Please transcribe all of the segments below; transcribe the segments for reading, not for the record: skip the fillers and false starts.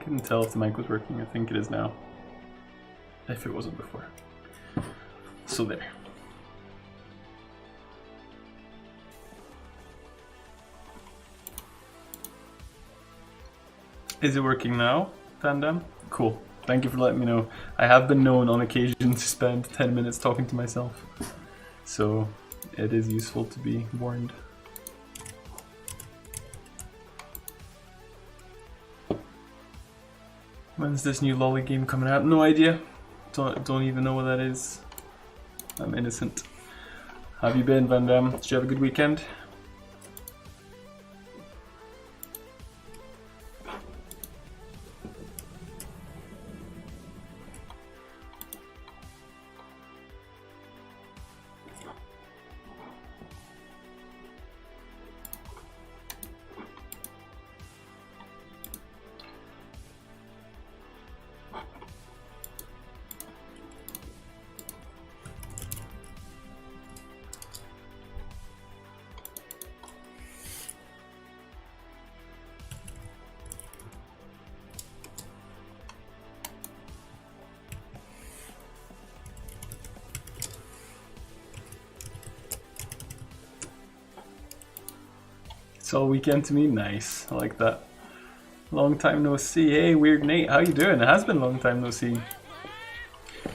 couldn't tell if the mic was working. I think it is now. If it wasn't before. So there. Is it working now, Tandem? Cool. Thank you for letting me know. I have been known on occasion to spend 10 minutes talking to myself. So it is useful to be warned. When's this new lolly game coming out? No idea. Don't even know what that is. I'm innocent. How have you been, Van Damme? Did you have a good weekend? It's all weekend to me. Nice. I like that. Long time no see. Hey, Weird Nate. How you doing? It has been a long time no see.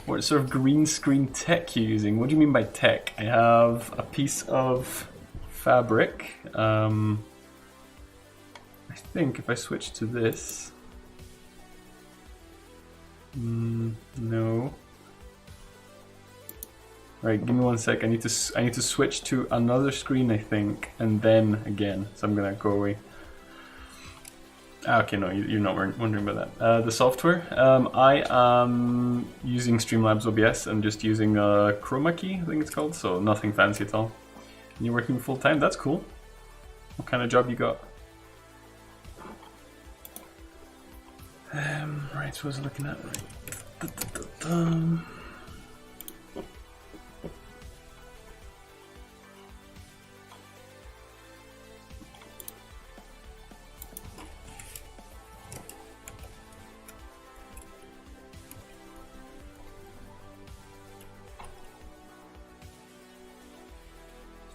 What sort of green screen tech you using? What do you mean by tech? I have a piece of fabric. I think if I switch to this... no. Right, give me 1 sec. I need to switch to another screen, I think, and then again. So I'm gonna go away. Okay, no, you're not wondering about that. The software. I am using Streamlabs OBS and just using Chroma Key, I think it's called. So nothing fancy at all. And you're working full time. That's cool. What kind of job you got? Right. So what was I looking at? Right.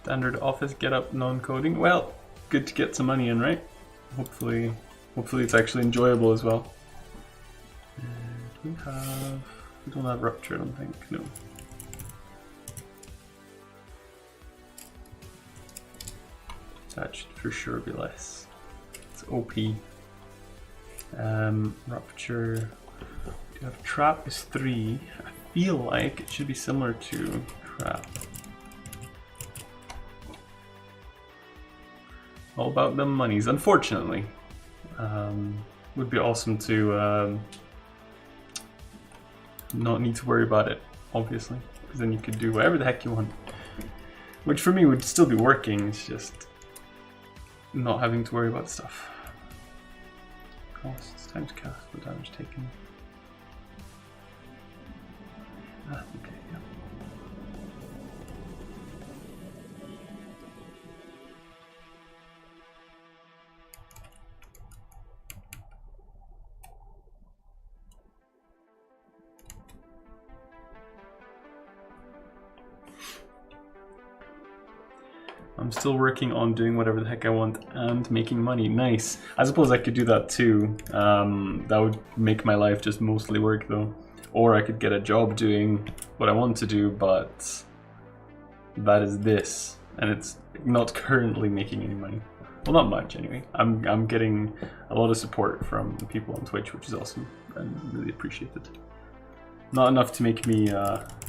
Standard office get up non-coding. Well, good to get some money in, right? Hopefully it's actually enjoyable as well. We don't have Rupture, I don't think. No. That should for sure be less. It's OP. Rupture. Do you have Trap is 3. I feel like it should be similar to Trap. All about the monies, unfortunately. Would be awesome to not need to worry about it, obviously, because then you could do whatever the heck you want. Which for me would still be working, it's just not having to worry about stuff. Costs times cast, the damage taken. Ah, okay, yeah. I'm still working on doing whatever the heck I want and making money. Nice. I suppose I could do that too. That would make my life just mostly work though. Or I could get a job doing what I want to do, but that is this. And it's not currently making any money. Well, not much anyway. I'm getting a lot of support from the people on Twitch, which is awesome and really appreciated. Not enough to make me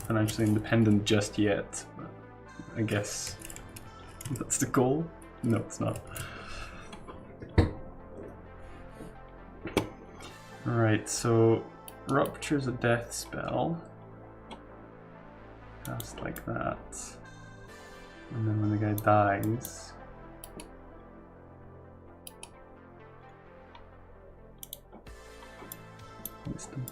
financially independent just yet, but I guess that's the goal? No, it's not. Alright, so Rupture's a death spell. Cast like that. And then when the guy dies... Wisdom.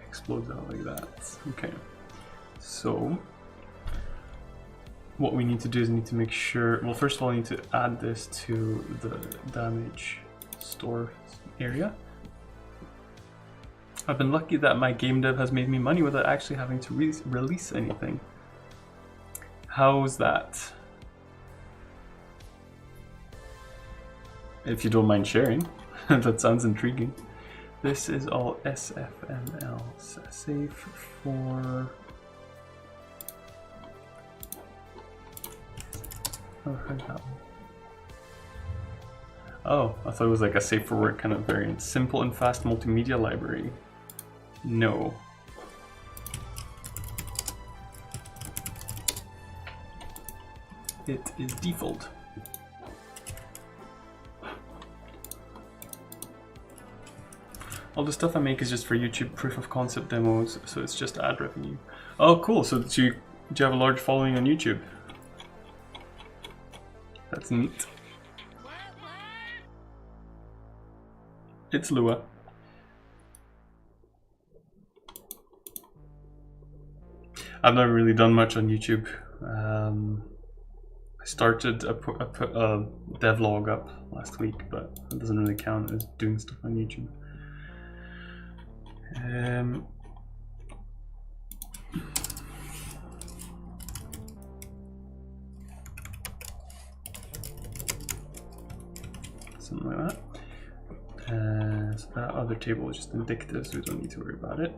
Explodes out like that. Okay. So what we need to do is need to make sure, well, first of all, I need to add this to the damage store area. I've been lucky that my game dev has made me money without actually having to release anything. How's that? If you don't mind sharing, that sounds intriguing. This is all SFML, safe for... Oh, heard that one. Oh, I thought it was like a safe for work kind of variant. Simple and fast multimedia library. No. It is default. All the stuff I make is just for YouTube proof of concept demos, so it's just ad revenue. Oh, cool. So do you have a large following on YouTube? That's neat. It's Lua. I've never really done much on YouTube. I started a devlog up last week, but it doesn't really count as doing stuff on YouTube. Something like that. So that other table is just indicative, so we don't need to worry about it.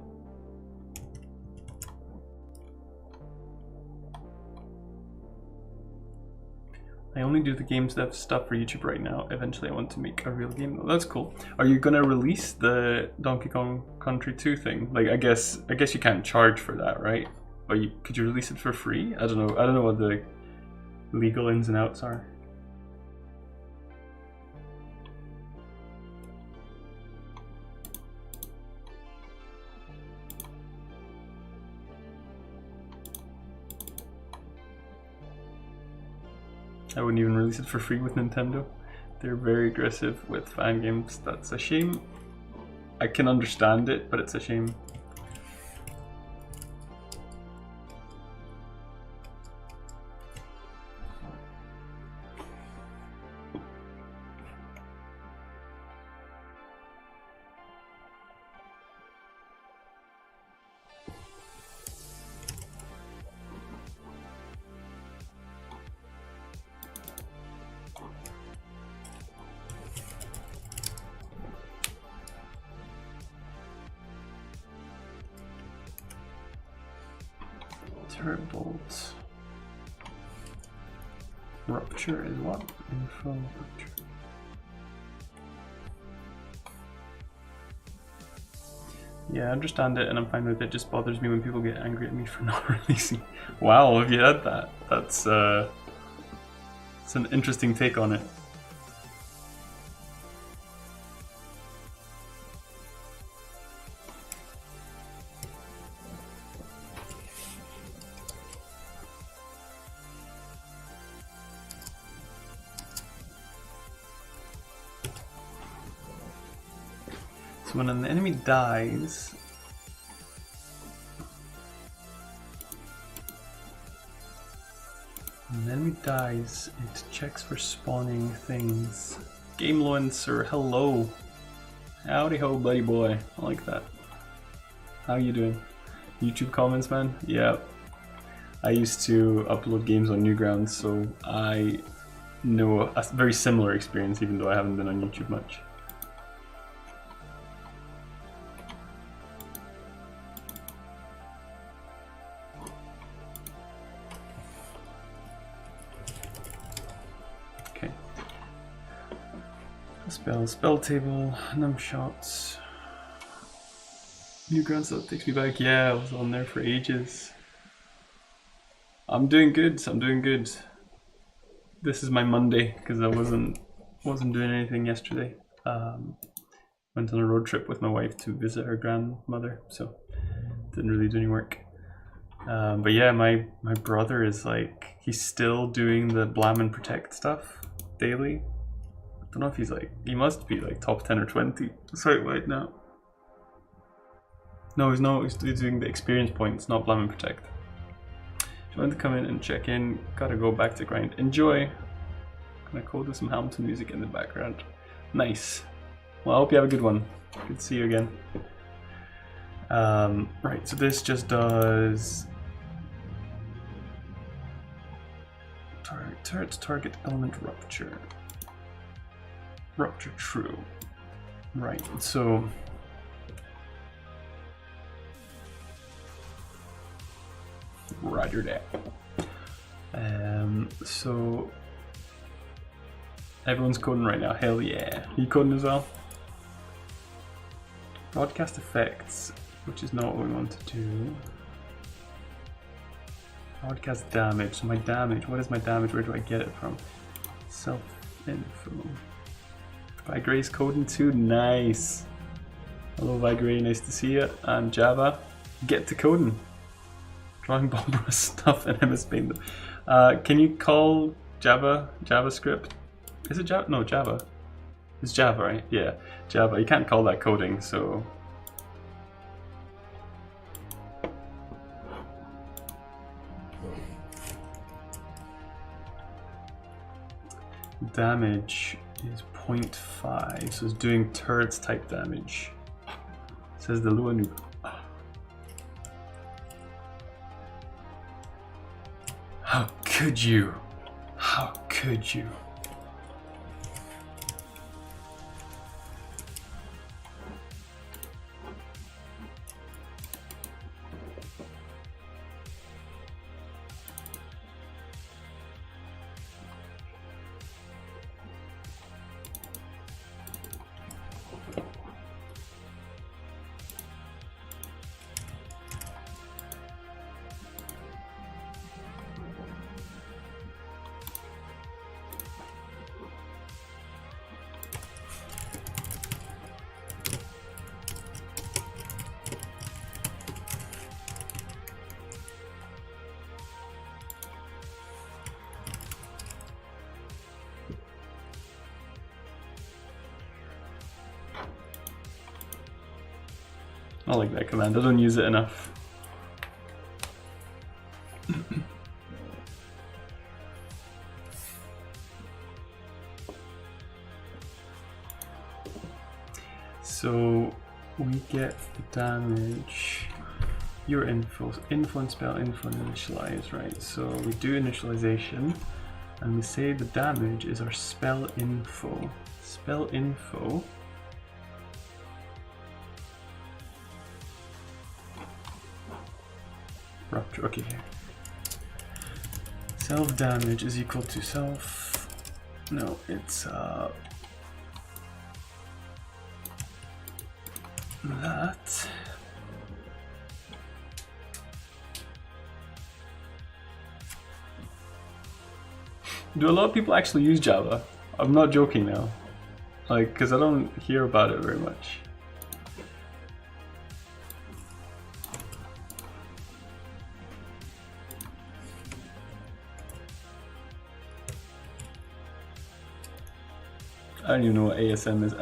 I only do the games dev stuff for YouTube right now. Eventually I want to make a real game though. That's cool. Are you gonna release the Donkey Kong Country 2 thing? Like I guess you can't charge for that, right? Or could you release it for free? I don't know what the legal ins and outs are. I wouldn't even release it for free with Nintendo. They're very aggressive with fan games. That's a shame. I can understand it, but it's a shame. Turbolt. Rupture is what? Info rupture. Yeah, I understand it and I'm fine with it. It just bothers me when people get angry at me for not releasing. Wow, have you had that? That's it's an interesting take on it. So when an enemy dies, it checks for spawning things. Game Loencer, hello. Howdy ho, buddy boy. I like that. How you doing? YouTube comments, man? Yeah. I used to upload games on Newgrounds, so I know a very similar experience, even though I haven't been on YouTube much. Spell table, num shots. Newgrounds, that takes me back. Yeah, I was on there for ages. I'm doing good. This is my Monday because I wasn't doing anything yesterday. Went on a road trip with my wife to visit her grandmother, so didn't really do any work. But yeah, my brother is like, he's still doing the Blam and Protect stuff daily. I don't know if he's like, he must be like top 10 or 20 site-wide now. No, he's doing the experience points, not Blam and Protect. Join to come in and check in. Gotta go back to grind. Enjoy. Gonna code with some Hamilton music in the background. Nice. Well, I hope you have a good one. Good to see you again. Right, so this just does target element rupture. Rupture true. Right, so roger that. So everyone's coding right now. Hell yeah. You coding as well? Broadcast effects, which is not what we want to do. Broadcast damage. So my damage, what is my damage? Where do I get it from? Self-info. Vigray's coding too. Nice. Hello Vigray, nice to see you. And Java, get to coding. Drawing Bombra stuff in MS Paint. Can you call JavaScript? Is it Java? No, Java. It's Java, right? Yeah, Java. You can't call that coding, so. Damage is 0.5, so it's doing turrets type damage. Says the Lua noob. How could you? How could you? I like that command, I don't use it enough. So we get the damage, your info and spell, info and initialize, right? So we do initialization and we say the damage is our spell info. Spell info. Rupture, okay. Self damage is equal to self. No, it's that. Do a lot of people actually use Java? I'm not joking now. Like, because I don't hear about it very much. I don't even know what ASM is.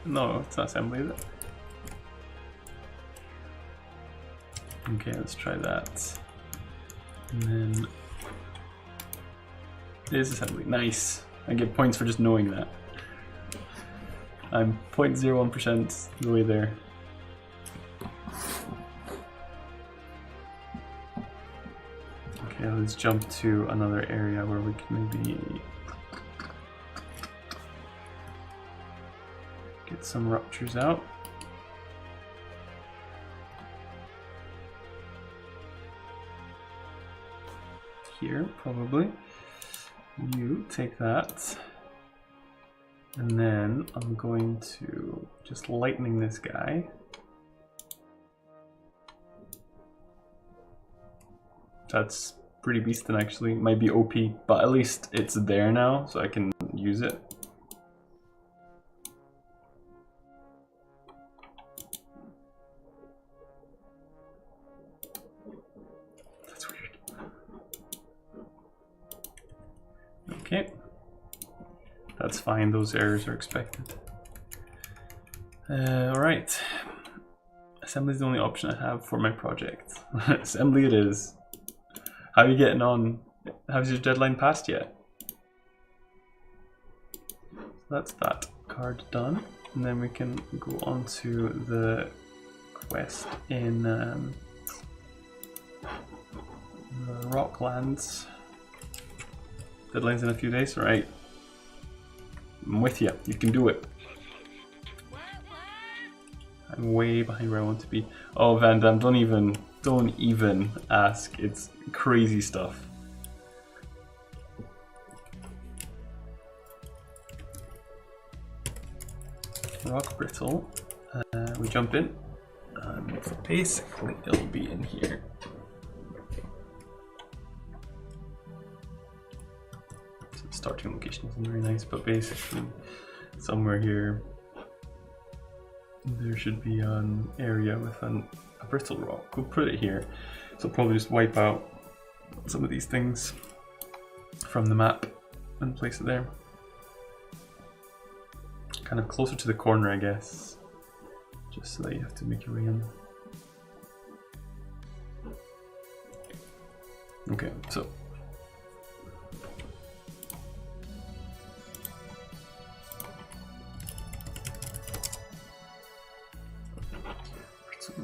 No, it's not assembly, is it? Okay, let's try that. And then it is assembly. Nice. I get points for just knowing that. I'm 0.01% the way there. Okay, let's jump to another area where we can maybe get some ruptures out. Here, probably. You take that. And then I'm going to just lightning this guy. That's pretty beastin' actually. Might be OP, but at least it's there now, so I can use it. That's weird. Okay. That's fine, those errors are expected. Alright. Assembly is the only option I have for my project. Assembly it is. How are you getting on? How's your deadline passed yet? That's that card done. And then we can go on to the quest in the Rocklands. Deadline's in a few days, right? I'm with you. You can do it. I'm way behind where I want to be. Oh, Van Damme, don't even ask. It's crazy stuff. Rock brittle. We jump in. Basically, it'll be in here. So the starting location isn't very nice, but basically, somewhere here, there should be an area with a brittle rock. We'll put it here. So probably just wipe out some of these things from the map and place it there. Kind of closer to the corner, I guess. Just so that you have to make your way in. Okay, so.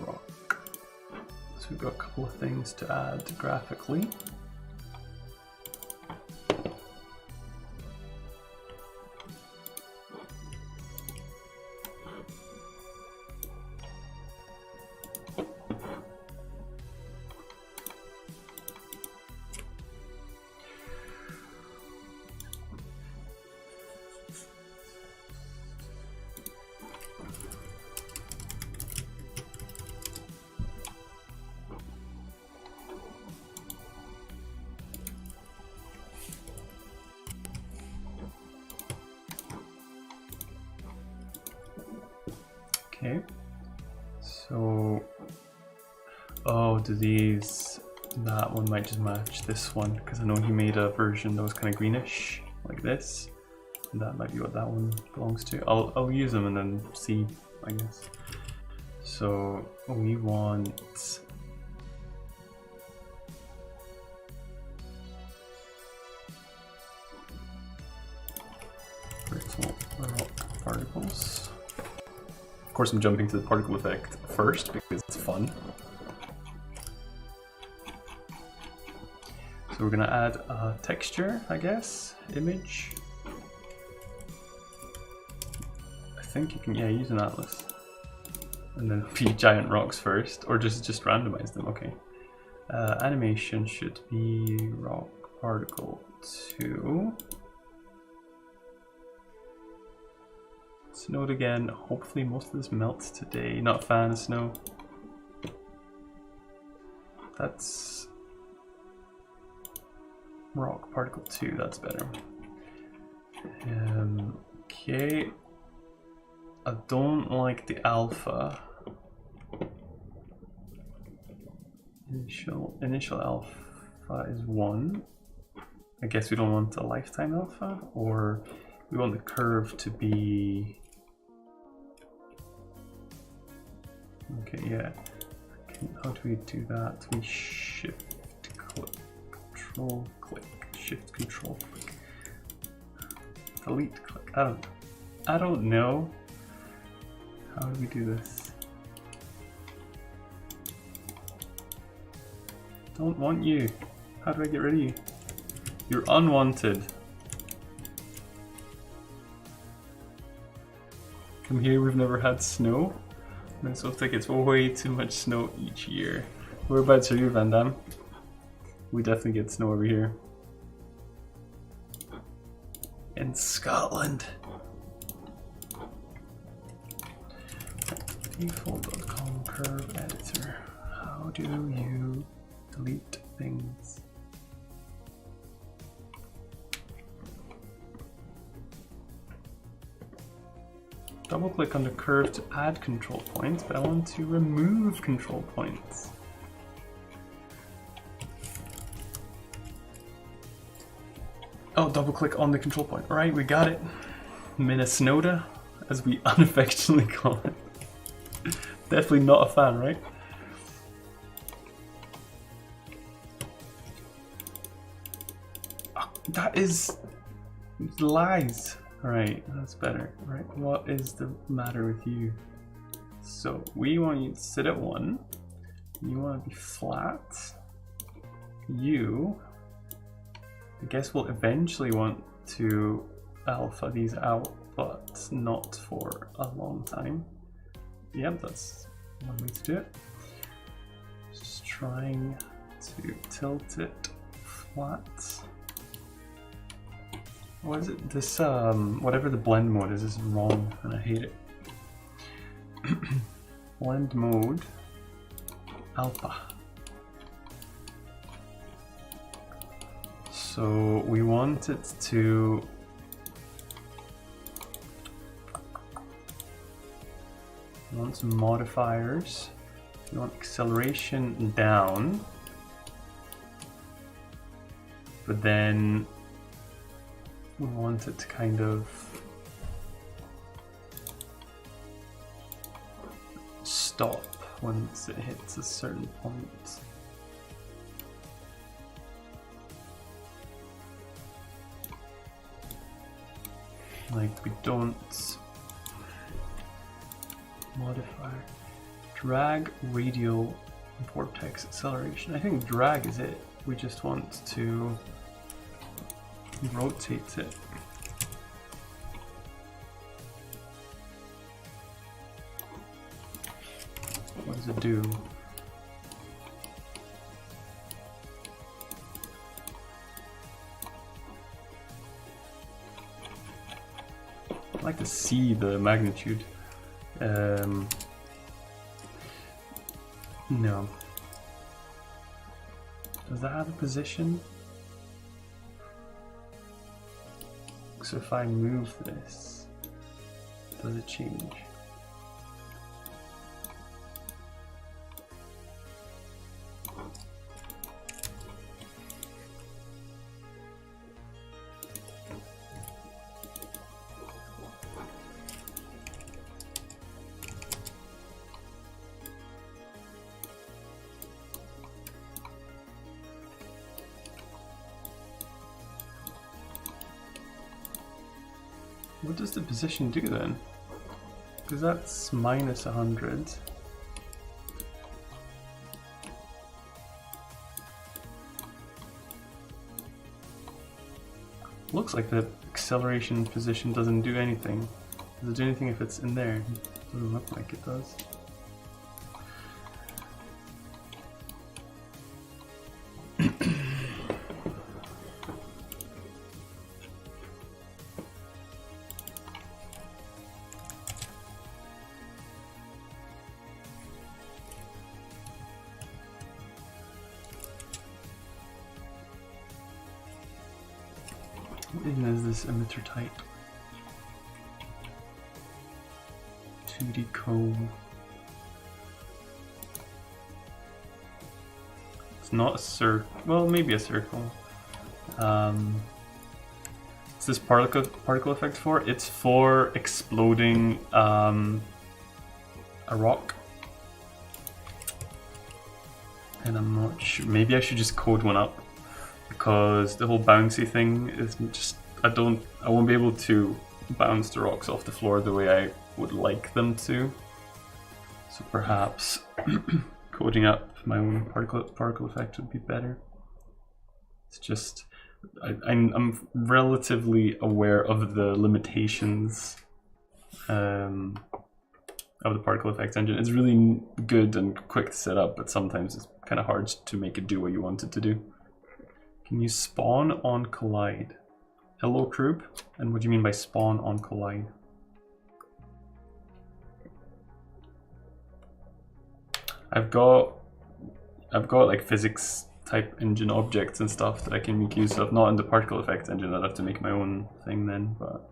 Rock. So we've got a couple of things to add graphically. Okay, so, oh, do these, that one might just match this one, because I know he made a version that was kind of greenish, like this, and that might be what that one belongs to. I'll use them and then see, I guess. So, we want brittle rock particles. Of course, I'm jumping to the particle effect first because it's fun. So we're gonna add a texture, I guess, image. I think you can, yeah, use an atlas. And then be giant rocks first, or just randomize them, okay. Animation should be rock particle 2. Snowed again. Hopefully most of this melts today. Not a fan of snow. That's rock particle 2, that's better. Okay. I don't like the alpha. Initial alpha is 1. I guess we don't want a lifetime alpha, or we want the curve to be. Okay, yeah. How do we do that? We shift click, control click, shift control click, delete click. I don't know. How do we do this? Don't want you. How do I get rid of you? You're unwanted. Come here, we've never had snow. This looks like it's way too much snow each year. Whereabouts are you, Van Damme? We definitely get snow over here. In Scotland. Default.com curve editor. How do you delete things? Double click on the curve to add control points, but I want to remove control points. Oh, double click on the control point. All right, we got it. Minnesota, as we unaffectionately call it. Definitely not a fan, right? That is lies. Alright, that's better. Right, what is the matter with you? So we want you to sit at 1. You want to be flat. You, I guess, will eventually want to alpha these out, but not for a long time. Yep, that's one way to do it. Just trying to tilt it flat. What is it? This, whatever the blend mode is wrong, and I hate it. Blend mode, alpha. So we want it to want some modifiers. We want acceleration down, but then we want it to kind of stop once it hits a certain point. Like, we don't modify drag radial vortex acceleration. I think drag is it. We just want to rotate it. What does it do? I'd like to see the magnitude. No. Does that have a position? So if I move this, does it change? What does the position do then? Because that's minus 100. Looks like the acceleration position doesn't do anything. Does it do anything if it's in there? Doesn't look like it does. What even is this emitter type? 2D cone. It's not a circle. Well, maybe a circle. What's this particle effect for? It's for exploding a rock. And I'm not sure. Maybe I should just code one up, because the whole bouncy thing is just, I won't be able to bounce the rocks off the floor the way I would like them to. So perhaps coding up my own particle effect would be better. It's just, I'm relatively aware of the limitations of the particle effects engine. It's really good and quick to set up, but sometimes it's kind of hard to make it do what you want it to do. Can you spawn on collide? Hello, Krub. And what do you mean by spawn on collide? I've got like physics type engine objects and stuff that I can make use of. Not in the particle effects engine. I'd have to make my own thing then, but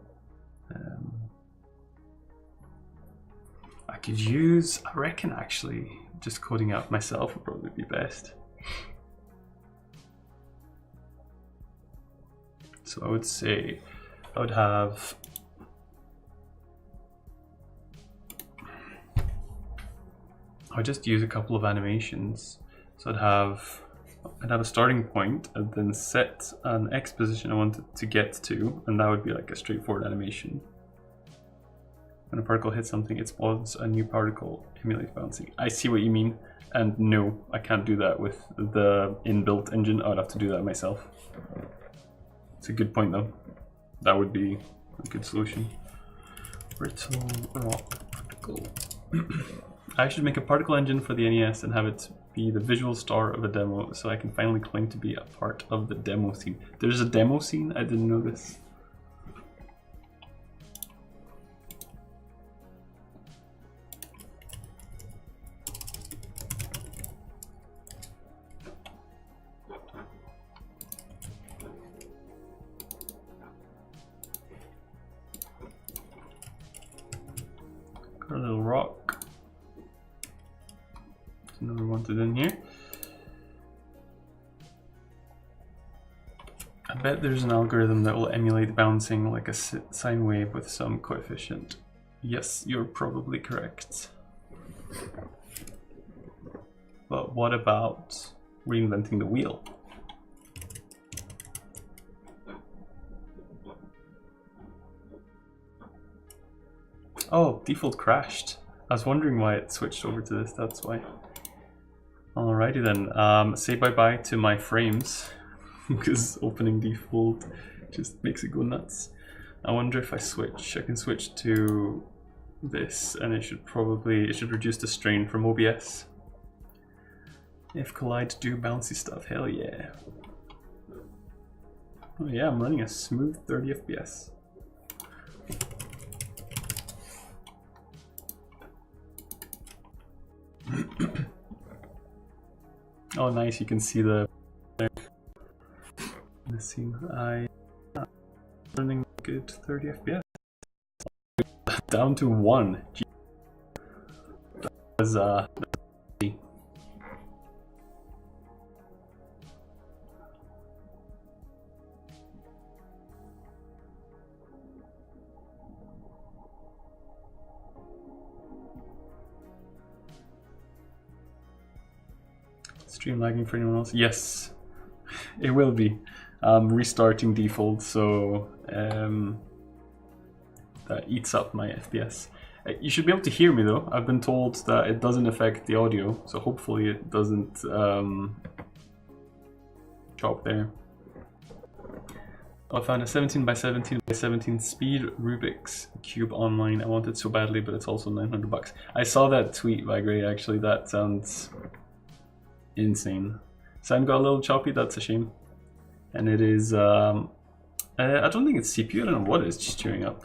I could use, I reckon actually just coding up myself would probably be best. So I would say I would have just use a couple of animations. So I'd have I'd have a starting point and then set an X position I wanted to get to, and that would be like a straightforward animation. When a particle hits something, it spawns a new particle, emulate bouncing. I see what you mean, and no, I can't do that with the inbuilt engine. I'd have to do that myself. It's a good point though. That would be a good solution. Brittle rock particle. I should make a particle engine for the NES and have it be the visual star of a demo, so I can finally claim to be a part of the demo scene. There's a demo scene? I didn't know this. Got a little rock. Another one to in here. I bet there's an algorithm that will emulate bouncing like a sine wave with some coefficient. Yes, you're probably correct. But what about reinventing the wheel? Oh, default crashed. I was wondering why it switched over to this, that's why. Alrighty then, say bye-bye to my frames, because opening default just makes it go nuts. I wonder if I switch, I can switch to this, and it should reduce the strain from OBS. If Collide do bouncy stuff, hell yeah. Oh yeah, I'm running a smooth 30 FPS. Oh nice, you can see the scene. I'm running good 30 FPS. Down to 1. That was stream lagging for anyone else? Yes, it will be. Restarting default, so that eats up my FPS. You should be able to hear me though. I've been told that it doesn't affect the audio, so hopefully it doesn't chop there. I found a 17 by 17 by 17 speed Rubik's Cube online. I want it so badly, but it's also 900 bucks. I saw that tweet by Gray actually. That sounds insane. Sound got a little choppy, that's a shame. And it is, I don't think it's CPU, I don't know what it's just chewing up.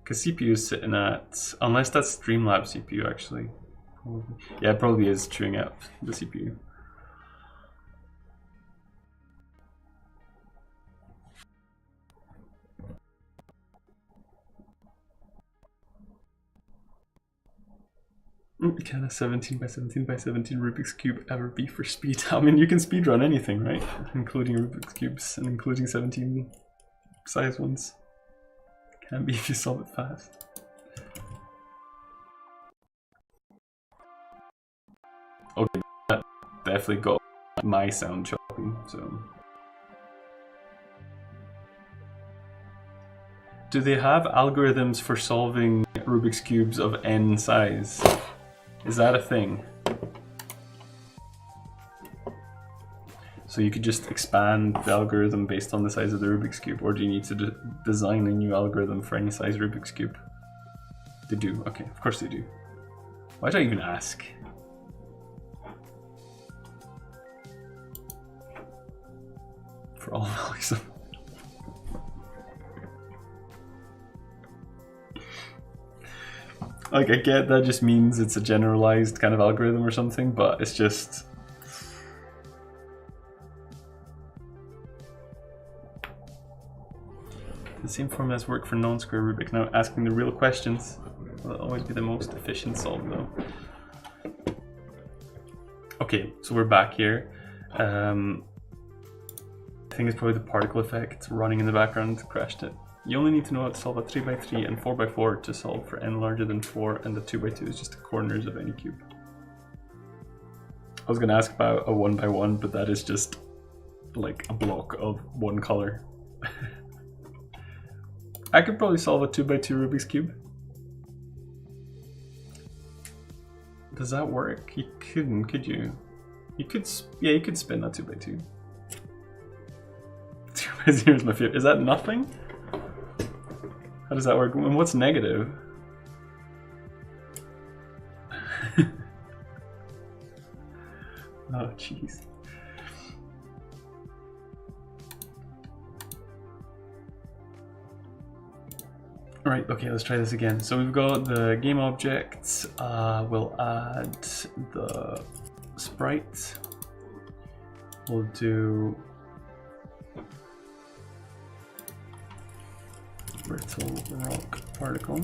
Because CPU is sitting at, unless that's Streamlabs CPU actually. Probably. Yeah, it probably is chewing up the CPU. Can a 17 by 17 by 17 Rubik's Cube ever be for speed? I mean, you can speedrun anything, right? Including Rubik's Cubes and including 17 size ones. Can be if you solve it fast. Okay, that definitely got my sound choppy, so. Do they have algorithms for solving Rubik's Cubes of n size? Is that a thing? So you could just expand the algorithm based on the size of the Rubik's Cube, or do you need to design a new algorithm for any size Rubik's Cube? They do, okay, of course they do. Why do I even ask? For all values of... Like, I get that just means it's a generalized kind of algorithm or something, but it's just... The same formulas work for non-square Rubik. Now, asking the real questions will always be the most efficient solve, though. Okay, so we're back here. I think it's probably the particle effect running in the background crashed it. You only need to know how to solve a 3x3 and 4x4 to solve for n larger than 4, and the 2x2 is just the corners of any cube. was gonna ask about a 1x1, but that is just like a block of one color. I could probably solve a 2x2 Rubik's Cube. Does that work? You couldn't, could you? You could, yeah, you could spin that 2x2. 2x0 is my favorite. Is that nothing? How does that work? And what's negative? Oh, jeez. Alright, okay, let's try this again. So we've got the game objects. We'll add the sprite. We'll do brittle rock particle.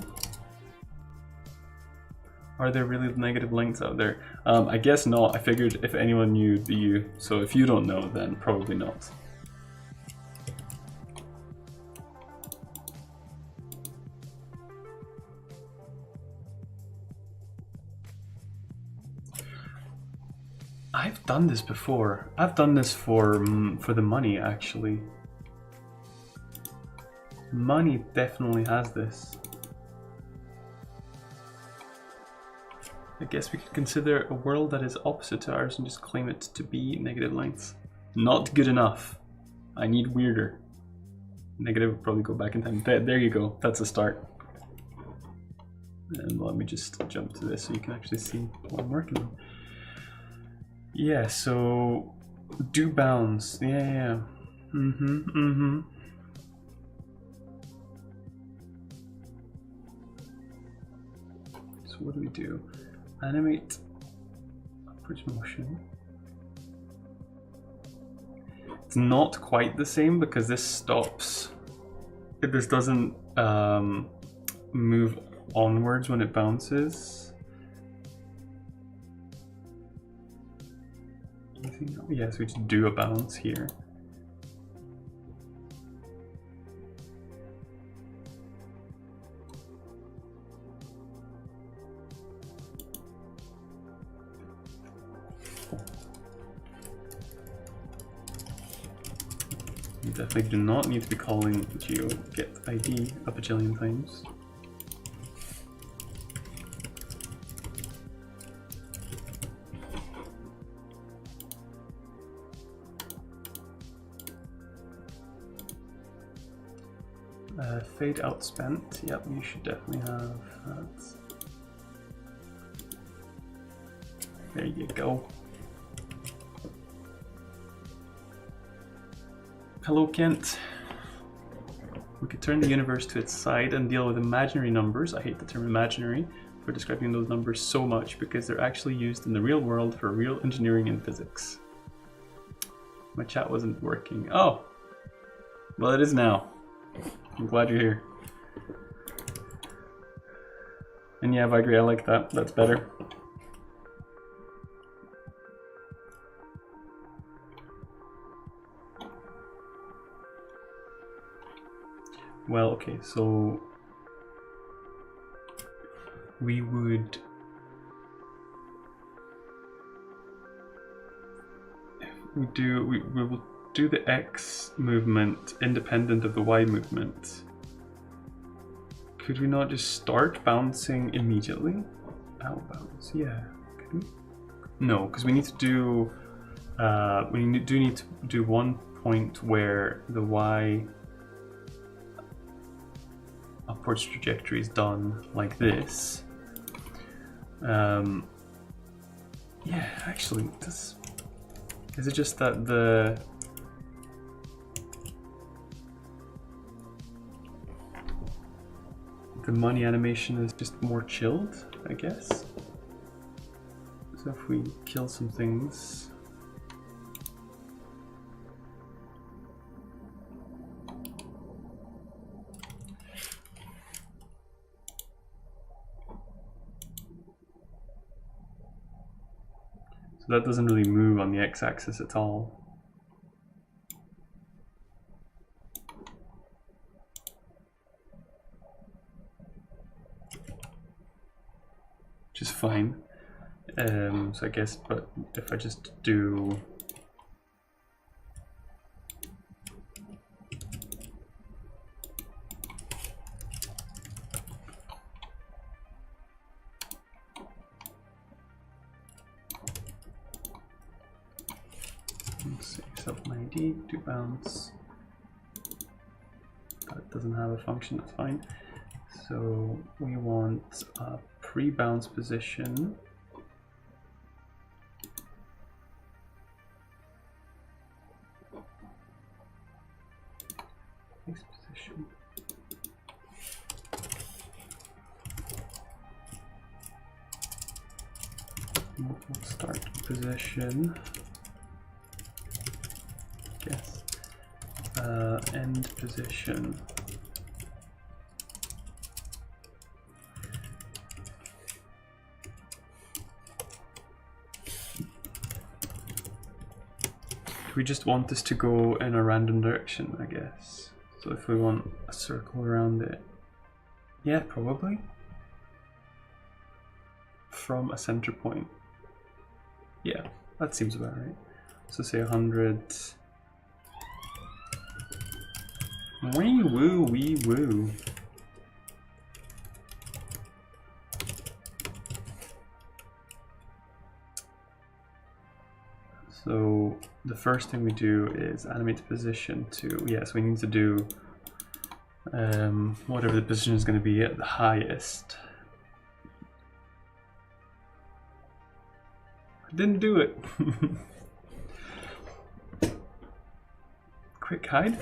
Are there really negative links out there? I guess not. I figured if anyone knew, you. So if you don't know, then probably not. I've done this before. I've done this for the money, actually. Money definitely has this. I guess we could consider a world that is opposite to ours and just claim it to be negative lengths. Not good enough. I need weirder. Negative would probably go back in time. There you go. That's a start. And let me just jump to this so you can actually see what I'm working on. Yeah, so do bounds. Yeah. So what do we do? Animate upwards motion. It's not quite the same because this stops. This doesn't move onwards when it bounces. Yes, we just do a bounce here. You definitely do not need to be calling GeoGetID a bajillion times. Fade out spent. Yep, you should definitely have that. There you go. Hello, Kent. We could turn the universe to its side and deal with imaginary numbers. I hate the term imaginary for describing those numbers so much because they're actually used in the real world for real engineering and physics. My chat wasn't working. Oh, well, it is now. I'm glad you're here. And yeah, I agree. I like that. That's better. Well, okay, so we will do the X movement independent of the Y movement. Could we not just start bouncing immediately? Out bounce, yeah. Could we? No, because we need to do do need to do one point where the Y upwards trajectory is done like this. Yeah, actually, this is it just that the money animation is just more chilled, I guess. So if we kill some things. So that doesn't really move on the x-axis at all. Which is fine. So I guess, but if I just do let's see, self ID, do bounce. That doesn't have a function, that's fine. So we want a pre-bounce position. Place position. We'll start position. Guess. End position. We just want this to go in a random direction, I guess. So if we want a circle around it, yeah, probably from a center point. Yeah, that seems about right. So say 100. Wee woo, wee woo. So the first thing we do is animate the position to, yes, we need to do whatever the position is going to be at the highest. I didn't do it. Quick hide.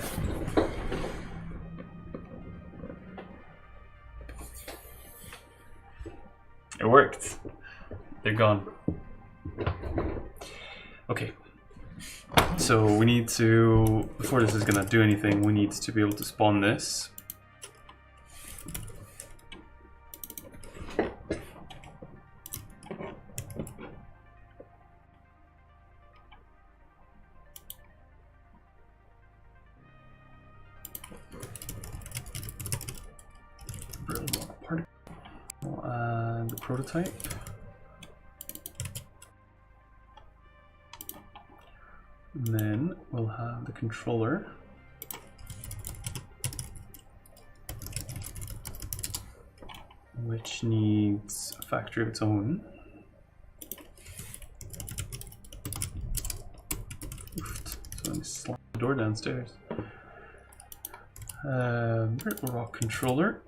It worked. They're gone. Okay. So we need to, before this is going to do anything, we need to be able to spawn this. The prototype. And then we'll have the controller. Which needs a factory of its own. Oof. So let me slide the door downstairs. Rock controller.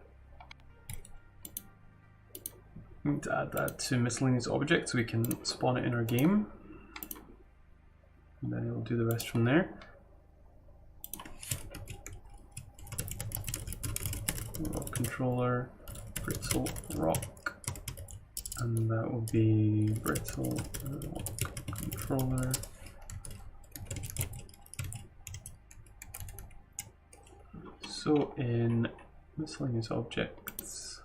We need to add that to miscellaneous objects so we can spawn it in our game. And then it'll do the rest from there. Rock controller, brittle rock, and that will be brittle rock controller. So in miscellaneous objects,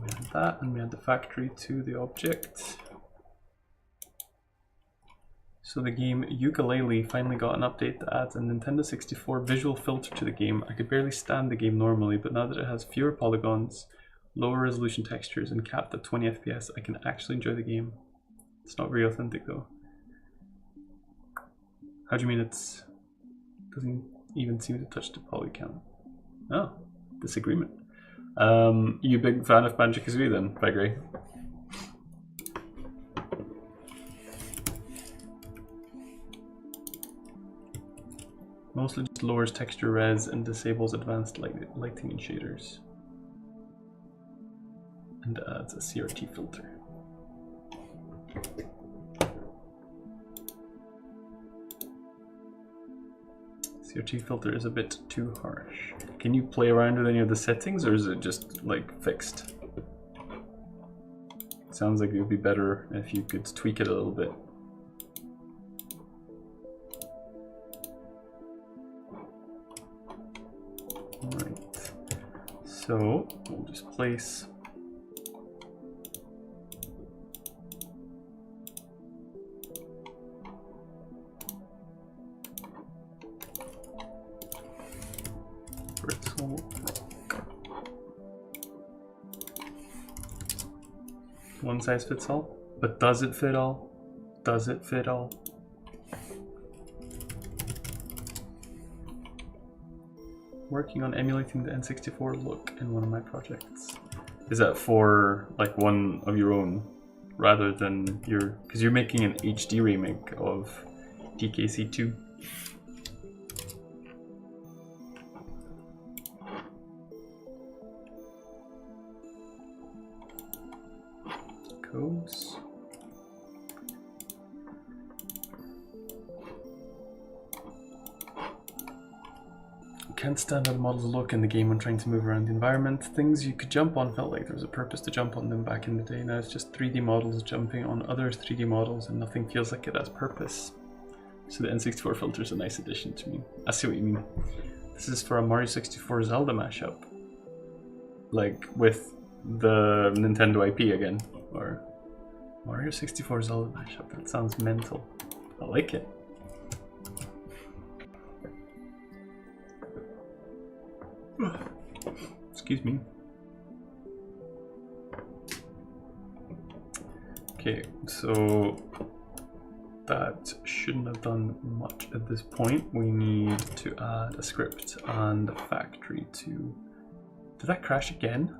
we add that, and we add the factory to the object. So the game Yooka-Laylee finally got an update that adds a Nintendo 64 visual filter to the game. I could barely stand the game normally, but now that it has fewer polygons, lower resolution textures, and capped at 20 FPS, I can actually enjoy the game. It's not very authentic though. How do you mean it's doesn't even seem to touch the poly count? Oh, disagreement. You a big fan of Banjo-Kazooie then, Gregory? Mostly just lowers texture res and disables advanced lighting and shaders. And adds a CRT filter. CRT filter is a bit too harsh. Can you play around with any of the settings, or is it just like fixed? Sounds like it would be better if you could tweak it a little bit. Alright, so we'll just place brittle One size fits all. But does it fit all? Does it fit all? Working on emulating the N64 look in one of my projects. Is that for like one of your own rather than your, because you're making an HD remake of DKC2. Codes. Can't stand how the models look in the game when trying to move around the environment. Things you could jump on felt like there was a purpose to jump on them back in the day. Now it's just 3D models jumping on other 3D models and nothing feels like it has purpose. So the N64 filter is a nice addition to me. I see what you mean. This is for a Mario 64 Zelda mashup. Like with the Nintendo IP again. Or Mario 64 Zelda mashup. That sounds mental. I like it. Excuse me. Okay, so that shouldn't have done much at this point. We need to add a script and a factory to... Did that crash again?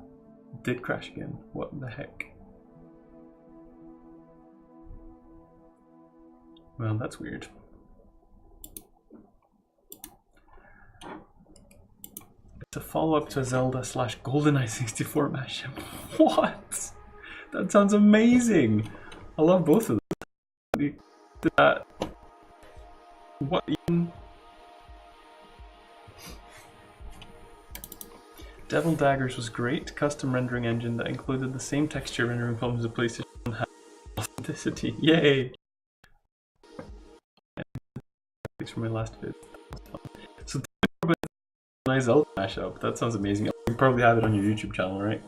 It did crash again. What the heck? Well, that's weird. It's a follow-up to a Zelda / GoldenEye 64 mashup. What? That sounds amazing. I love both of them. That. What even? Devil Daggers was great. Custom rendering engine that included the same texture rendering problems as the PlayStation had. Authenticity. Yay! Thanks for my last vid. So nice Zelda mashup. That sounds amazing. You probably have it on your YouTube channel, right?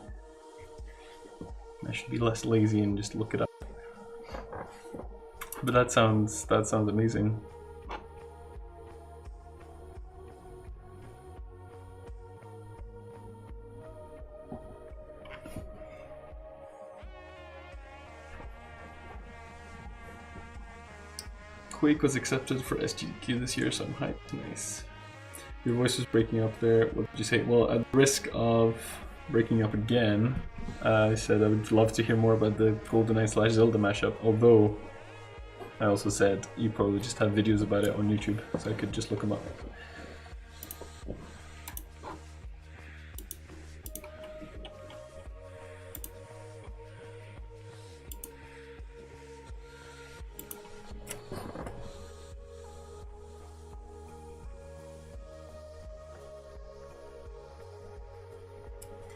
I should be less lazy and just look it up. But that sounds amazing. Quake was accepted for SGDQ this year, so I'm hyped. Nice. Your voice was breaking up there. What did you say? Well, at the risk of breaking up again, I said I would love to hear more about the GoldenEye / Zelda mashup, although I also said you probably just have videos about it on YouTube, so I could just look them up.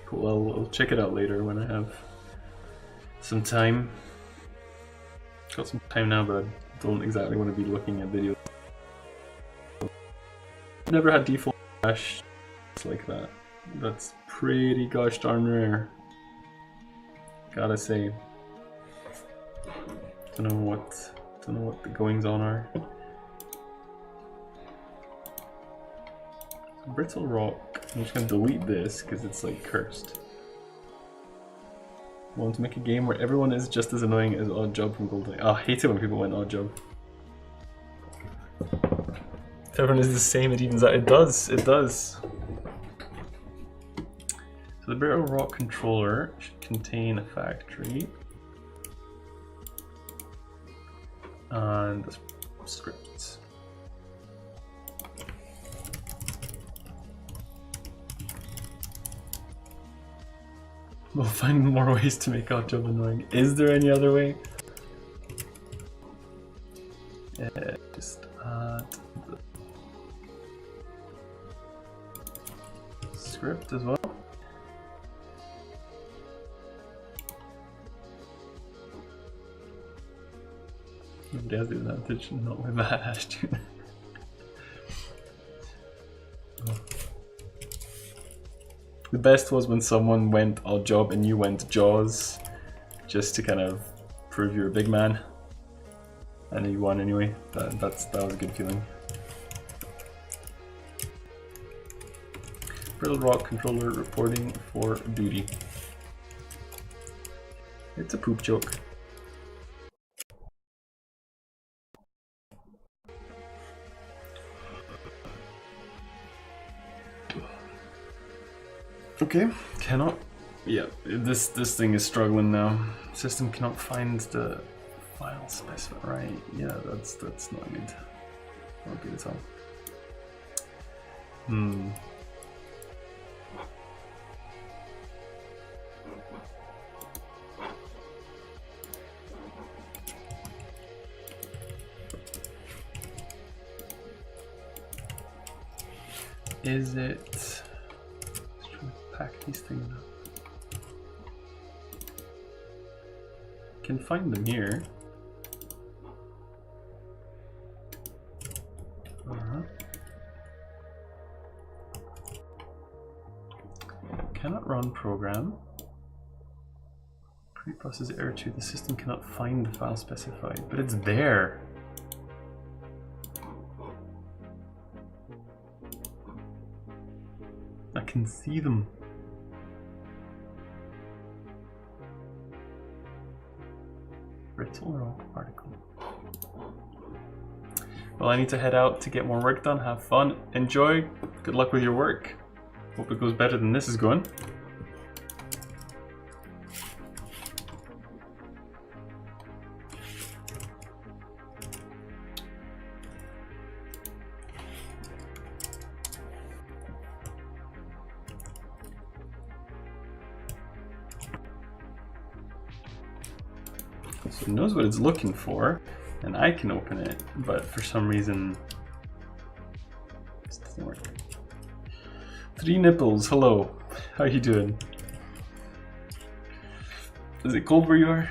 Cool, I'll check it out later when I have some time. Got some time now, but I don't exactly want to be looking at videos. Never had default crash like that. That's pretty gosh darn rare. Gotta say. Don't know what the goings on are. Brittle Rock. I'm just gonna delete this because it's like cursed. I want to make a game where everyone is just as annoying as Odd Job from GoldenEye. Oh, I hate it when people went Odd Job. If everyone is the same, it evens out. It does, it does. So the Brittle Rock controller should contain a factory and a script. We'll find more ways to make Odd Job annoying. Is there any other way? Yeah, just add the script as well. Nobody has the advantage, not with that Ashton. The best was when someone went Odd Job and you went Jaws, just to kind of prove you're a big man. And you won anyway. That was a good feeling. Brittle Rock controller reporting for duty. It's a poop joke. Okay, cannot. Yeah, this thing is struggling now. System cannot find the file specified. Right? Yeah, that's not good. Not good at all. Is it? Let's try to pack these things up. Can find them here. Cannot run program. Pre-process error 2. The system cannot find the file specified, but it's there. I can see them. Brittle rock particle. Well, I need to head out to get more work done. Have fun. Enjoy. Good luck with your work. Hope it goes better than this is going. So it knows what it's looking for, and I can open it, but for some reason this doesn't work. 3 nipples, hello. How you doing? Is it cold where you are?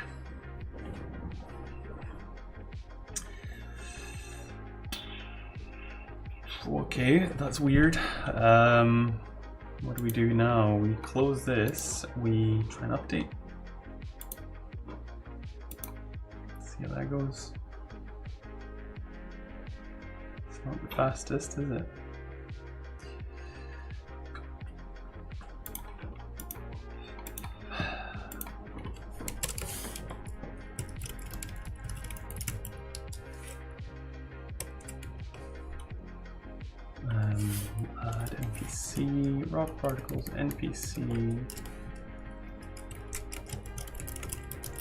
Okay, that's weird. What do we do now? We close this, we try and update. See how that goes. It's not the fastest, is it? Add NPC, rock particles, NPC.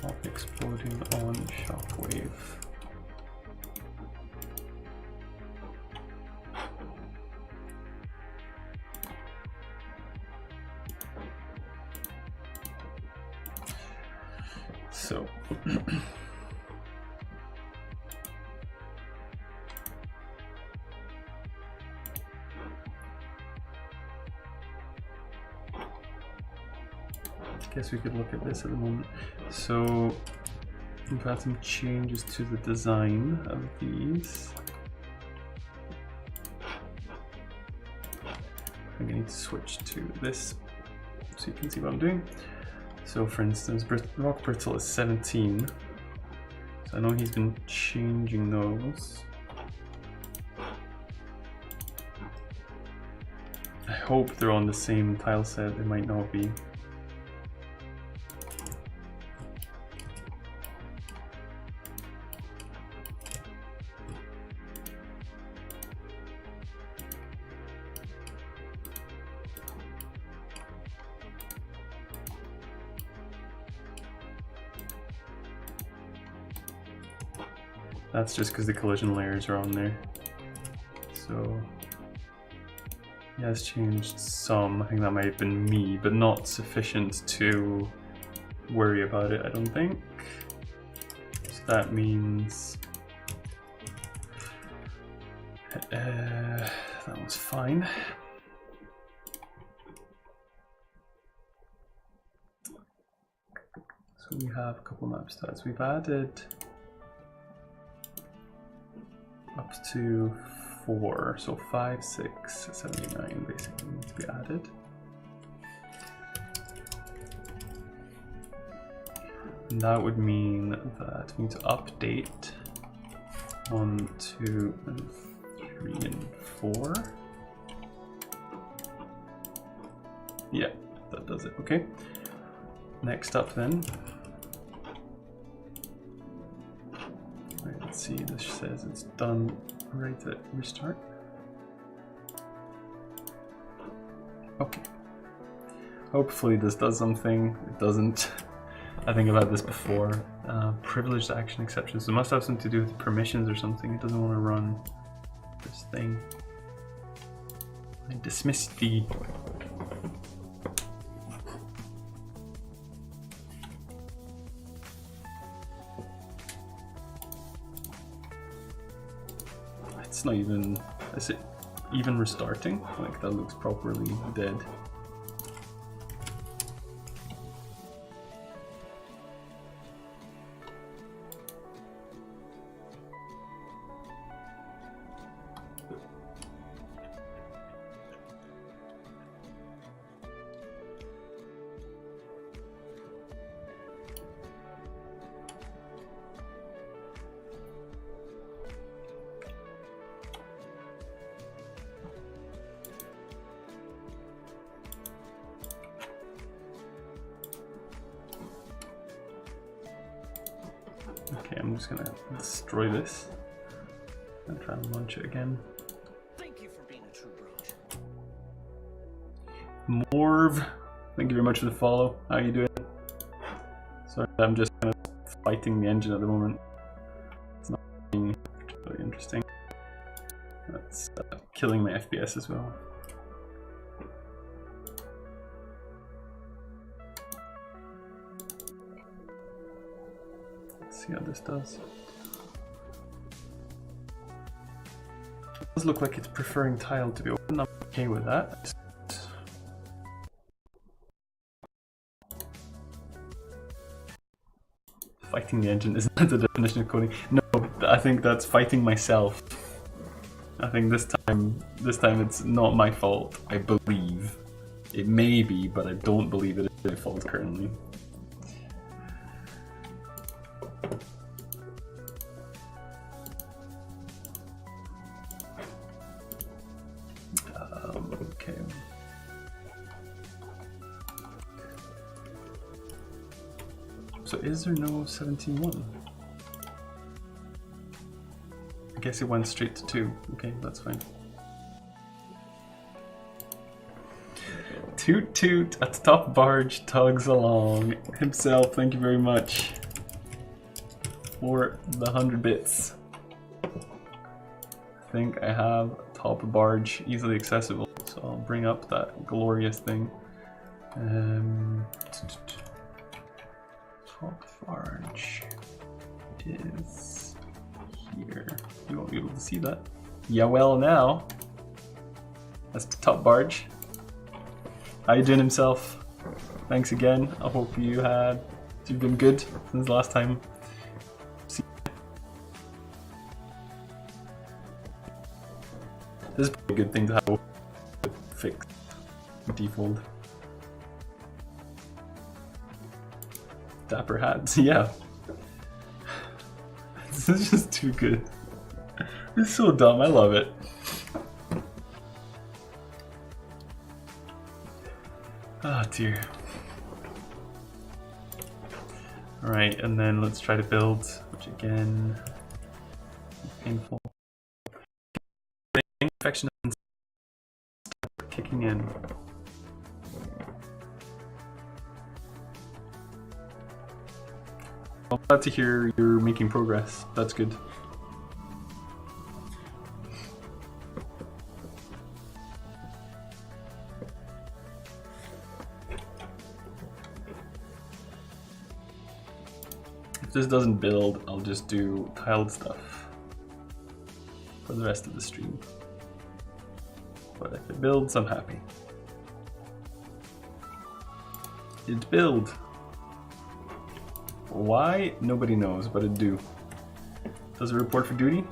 Rock exploding on shockwave. So I guess we could look at this at the moment. So we've had some changes to the design of these. I'm going to need to switch to this so you can see what I'm doing. So for instance, rock brittle is 17. So I know he's been changing those. I hope they're on the same tile set, they might not be. That's just because the collision layers are on there. So he has changed some. I think that might have been me, but not sufficient to worry about it, I don't think. So that means that was fine. So we have a couple map stats. We've added up to 4, so 5, 6, 79 basically need to be added. And that would mean that we need to update 1, 2, and 3, and 4. Yeah, that does it. Okay. Next up then, says it's done. Ready to restart. Okay. Hopefully this does something. It doesn't. I think I've had this before. Privileged action exceptions. It must have something to do with permissions or something. It doesn't want to run this thing. I dismiss the... It's not even... Is it even restarting? Like, that looks properly dead. Okay, I'm just gonna destroy this and try and launch it again. Thank you for being a true bro. Morv, thank you very much for the follow. How you doing? Sorry, I'm just kind of fighting the engine at the moment. It's not being particularly interesting. That's killing my FPS as well. See how this does. It does look like it's preferring tile to be open. I'm okay with that. Fighting the engine isn't that the definition of coding? No, I think that's fighting myself. I think this time it's not my fault. I believe it may be, but I don't believe it is my fault currently. Okay. So is there no 17.1? I guess it went straight to 2. Okay, that's fine. Toot toot at the top barge tugs along himself. Thank you very much for the 100 bits. I think I have top barge easily accessible, so I'll bring up that glorious thing. Top barge is here. You won't be able to see that. Yeah, well now. That's the top barge. How you doing himself? Thanks again. I hope you've been good since last time. This is probably a good thing to have fixed default. Dapper hats, yeah. This is just too good. It's so dumb, I love it. Oh dear. Alright, and then let's try to build, which again is painful. Infection kicking in. I'm glad to hear you're making progress. That's good. If this doesn't build, I'll just do tiled stuff for the rest of the stream. But if it builds, I'm happy. It build. Why? Nobody knows, but it do. Does it report for duty?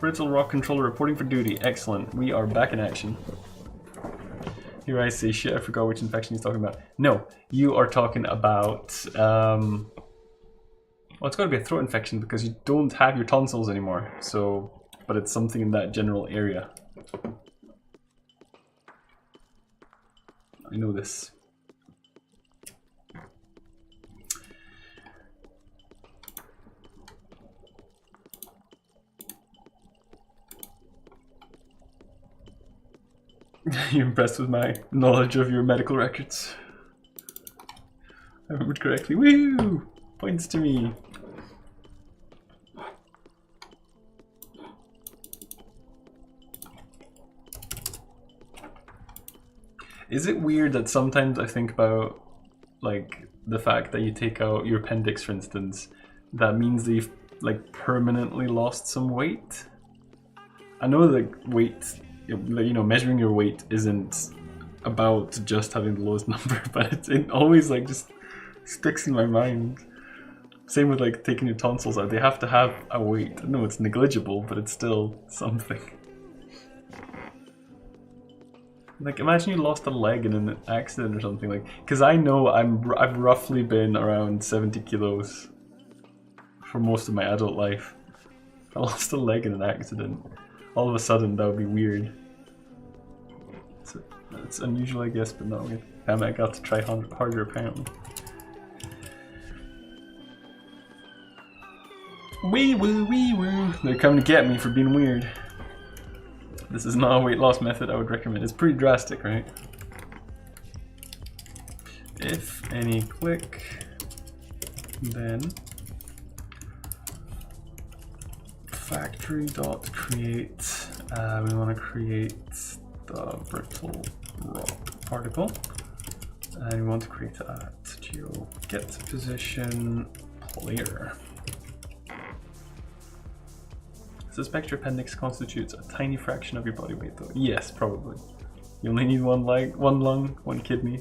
Brittle Rock Controller reporting for duty. Excellent. We are back in action. Here I say, shit, I forgot which infection he's talking about. No, you are talking about... well, it's got to be a throat infection because you don't have your tonsils anymore. So, but it's something in that general area. I know this. You're impressed with my knowledge of your medical records? I remembered correctly. Woo! Points to me. Is it weird that sometimes I think about, like, the fact that you take out your appendix, for instance, that means that you've, like, permanently lost some weight? I know, like, weight, you know, measuring your weight isn't about just having the lowest number, but it always, like, just sticks in my mind. Same with, like, taking your tonsils out. They have to have a weight. No, it's negligible, but it's still something. Like, imagine you lost a leg in an accident or something, like, because I know I've roughly been around 70 kilos for most of my adult life. If I lost a leg in an accident, all of a sudden that would be weird. It's unusual, I guess, but not weird. Damn it, I got to try harder apparently. Wee woo, wee woo. They're coming to get me for being weird. This is not a weight loss method I would recommend. It's pretty drastic, right? If any click, then factory.create. We want to create the brittle rock particle, and we want to create it at geo get position player. Suspect your appendix constitutes a tiny fraction of your body weight, though. Yes, probably. You only need one leg, one lung, one kidney.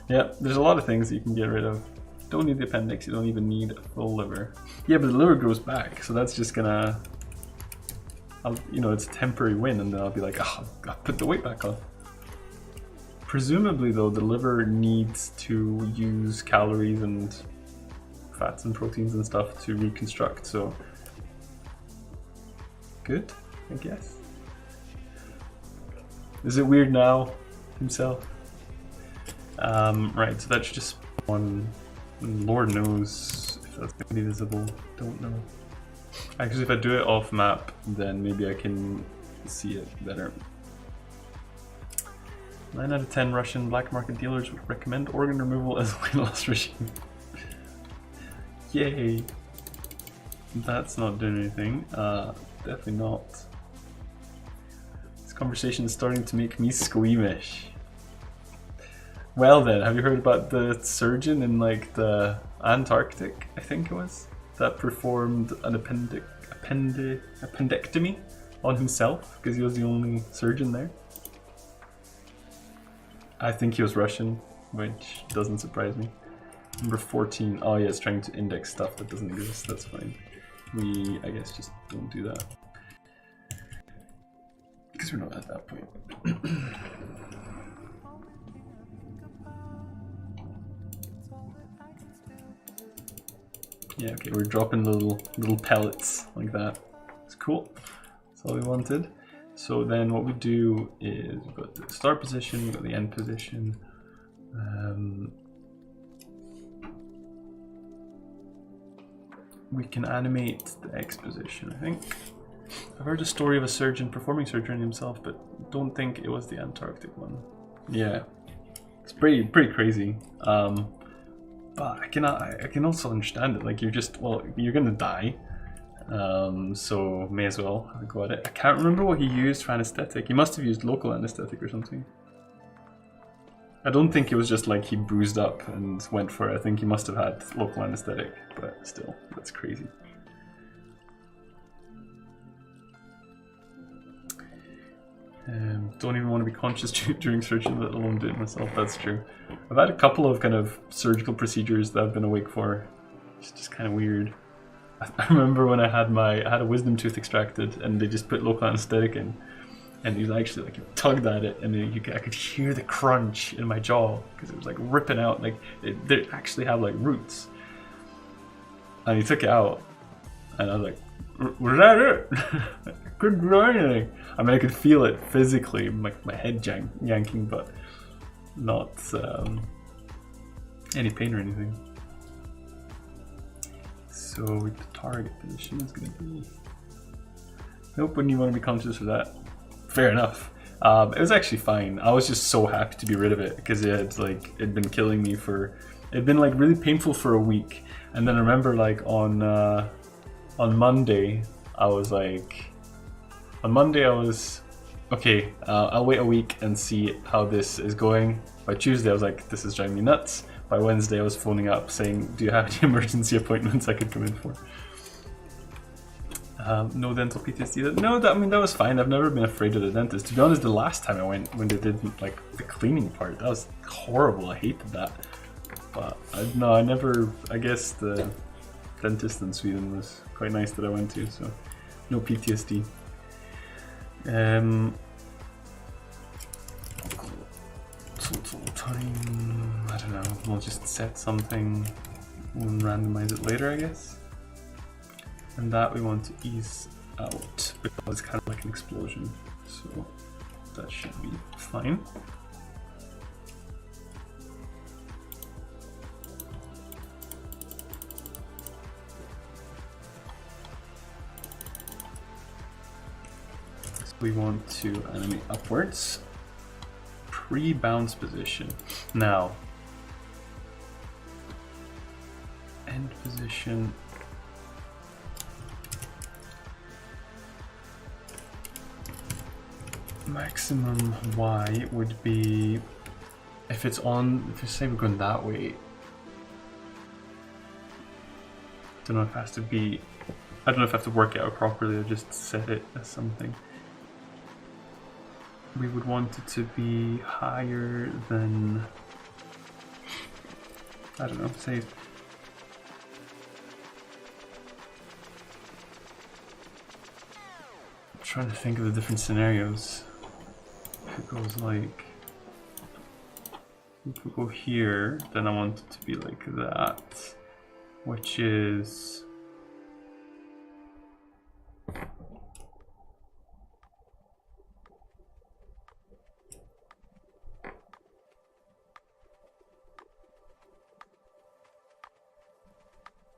Yeah, there's a lot of things that you can get rid of. Don't need the appendix, you don't even need a full liver. Yeah, but the liver grows back, so that's just gonna... you know, it's a temporary win, and then I'll be like, oh, I'll put the weight back on. Presumably, though, the liver needs to use calories and fats and proteins and stuff to reconstruct, so... Good, I guess. Is it weird now himself? Right, so that's just one. Lord knows if that's going to be visible. Don't know. Actually, if I do it off map, then maybe I can see it better. 9 out of 10 Russian black market dealers would recommend organ removal as a weight loss regime. Yay! That's not doing anything. Definitely not. This conversation is starting to make me squeamish. Well then, have you heard about the surgeon in like the Antarctic, I think it was, that performed an appendectomy on himself because he was the only surgeon there? I think he was Russian, which doesn't surprise me. Number 14. Oh yeah, it's trying to index stuff that doesn't exist. That's fine. We, I guess, just don't do that. Because we're not at that point. Yeah, okay, we're dropping little pellets like that. It's cool. That's all we wanted. So then what we do is we've got the start position, we've got the end position. We can animate the X position, I think. I've heard a story of a surgeon performing surgery on himself, but don't think it was the Antarctic one. Yeah, it's pretty crazy. But I can also understand it. Like you're just, well, you're gonna die, so may as well have a go at it. I can't remember what he used for anesthetic. He must have used local anesthetic or something. I don't think it was just like he bruised up and went for it. I think he must have had local anesthetic, but still, that's crazy. Don't even want to be conscious during surgery, let alone do it myself. That's true. I've had a couple of kind of surgical procedures that I've been awake for. It's just kind of weird. I remember when I had a wisdom tooth extracted, and they just put local anesthetic in, and he was actually like, tugged at it, and I could hear the crunch in my jaw because it was like ripping out. Like they actually have like roots, and he took it out, and I was like, was that it? I couldn't do anything. I mean, I could feel it physically, my head yanking, but not any pain or anything. So the target position is going to be... Nope, wouldn't you want to be conscious of that? Fair enough. It was actually fine. I was just so happy to be rid of it because it'd been killing me it'd been like really painful for a week. And then I remember like on Monday, I was okay, I'll wait a week and see how this is going. By Tuesday, I was like, this is driving me nuts. By Wednesday, I was phoning up saying, do you have any emergency appointments I could come in for? No dental PTSD. No, that was fine. I've never been afraid of the dentist. To be honest, the last time I went, when they did like the cleaning part, that was horrible. I hated that. But no, I never. I guess the dentist in Sweden was quite nice that I went to, so no PTSD. Total time. I don't know. We'll just set something and randomize it later, I guess. And that we want to ease out because it's kind of like an explosion, so that should be fine. So we want to animate upwards. Pre-bounce position. Now, end position. Maximum Y would be if it's on. If you say we're going that way, don't know if it has to be. I don't know if I have to work it out properly or just set it as something. We would want it to be higher than. I don't know. Say. I'm trying to think of the different scenarios. If it goes like, if we go here, then I want it to be like that, which is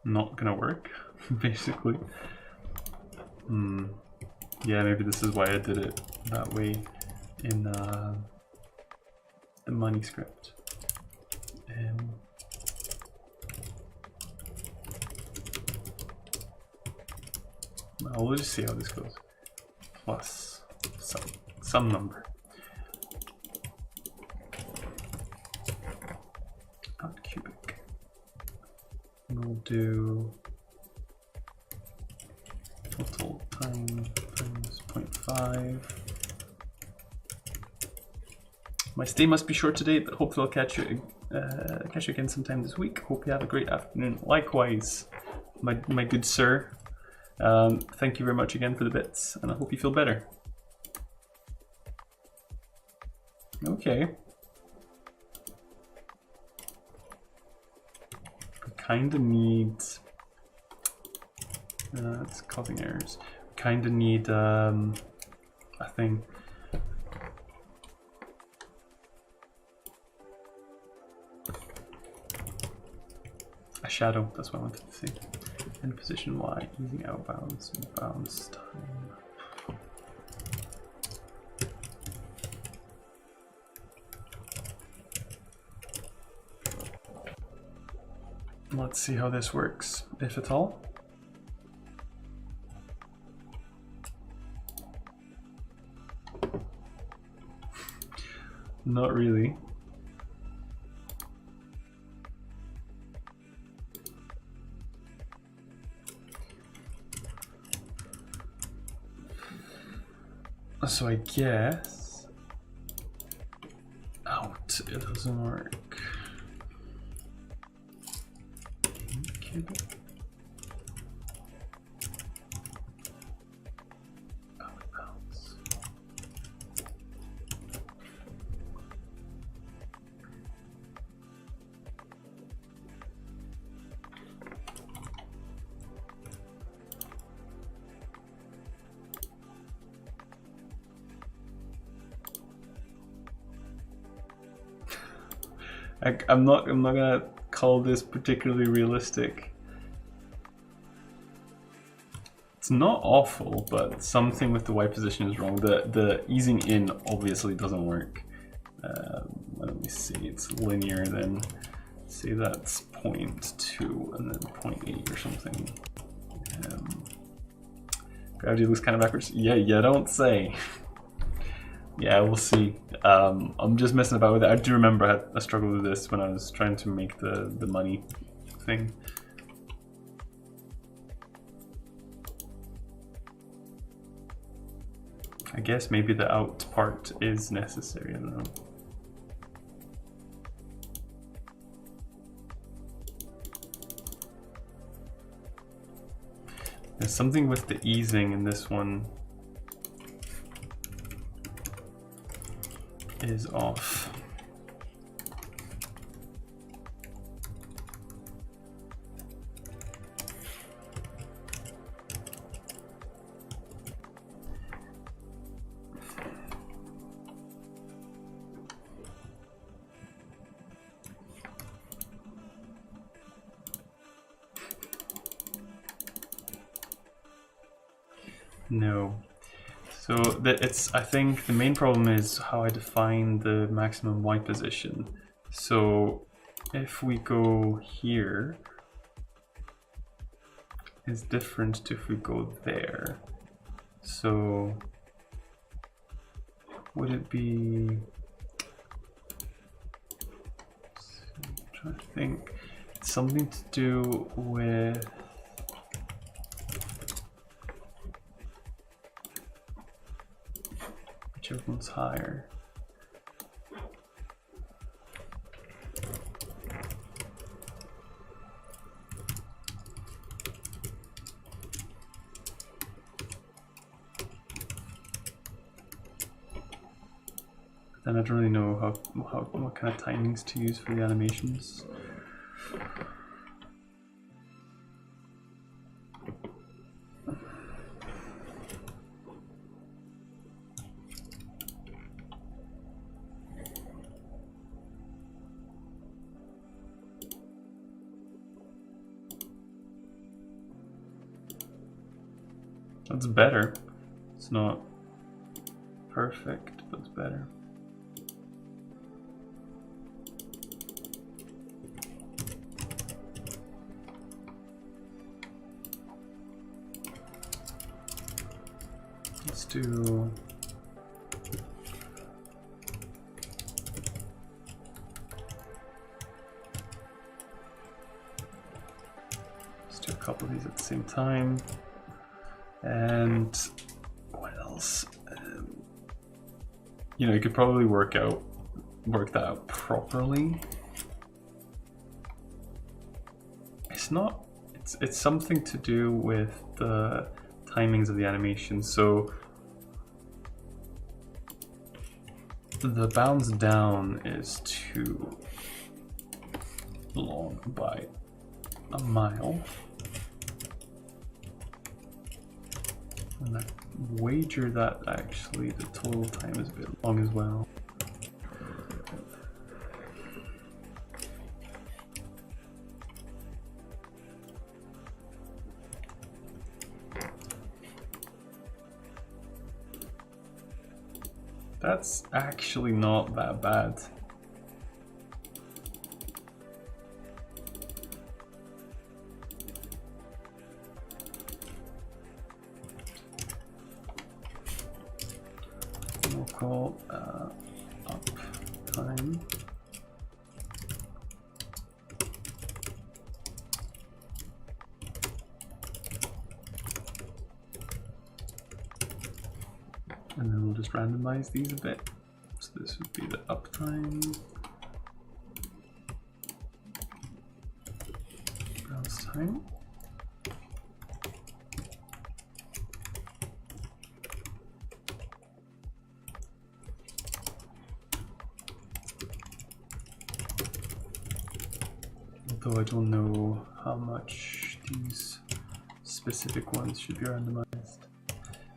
not gonna work, basically. Yeah, maybe this is why I did it that way in the money script. Well, we'll just see how this goes. Plus some number. Not cubic. We'll do total time times 0.5. My stay must be short today, but hopefully I'll catch you again sometime this week. Hope you have a great afternoon. Likewise, my good sir. Thank you very much again for the bits, and I hope you feel better. Okay. I kinda need. It's causing errors. Kinda need a thing. A shadow, that's what I wanted to see. In position Y, using outbounds and bounce time. Let's see how this works, if at all. Not really. So I guess out, it doesn't work. Cubic. Outbounds. I'm not gonna call this particularly realistic. It's not awful, but something with the Y position is wrong. The easing in obviously doesn't work. Let me see, it's linear then. Say that's 0.2 and then 0.8 or something. Gravity looks kind of backwards. Yeah, you don't say. Yeah, we'll see. I'm just messing about with it. I do remember I had a struggle with this when I was trying to make the money thing. I guess maybe the out part is necessary, I don't know. There's something with the easing in this one is off. No. So I think the main problem is how I define the maximum Y position. So if we go here, it's different to if we go there. So would it be, I'm trying to think, it's something to do with whichever one's higher. Then I don't really know what kind of timings to use for the animations. That's better. It's not perfect, but it's better. Let's do a couple of these at the same time. And what else? You know, you could probably work that out properly. It's something to do with the timings of the animation. So the bounce down is too long by a mile. And I wager that actually the total time is a bit long as well. That's actually not that bad. We'll call up time. And then we'll just randomize these a bit. So this would be the uptime, bounce time. Although I don't know how much these specific ones should be randomized.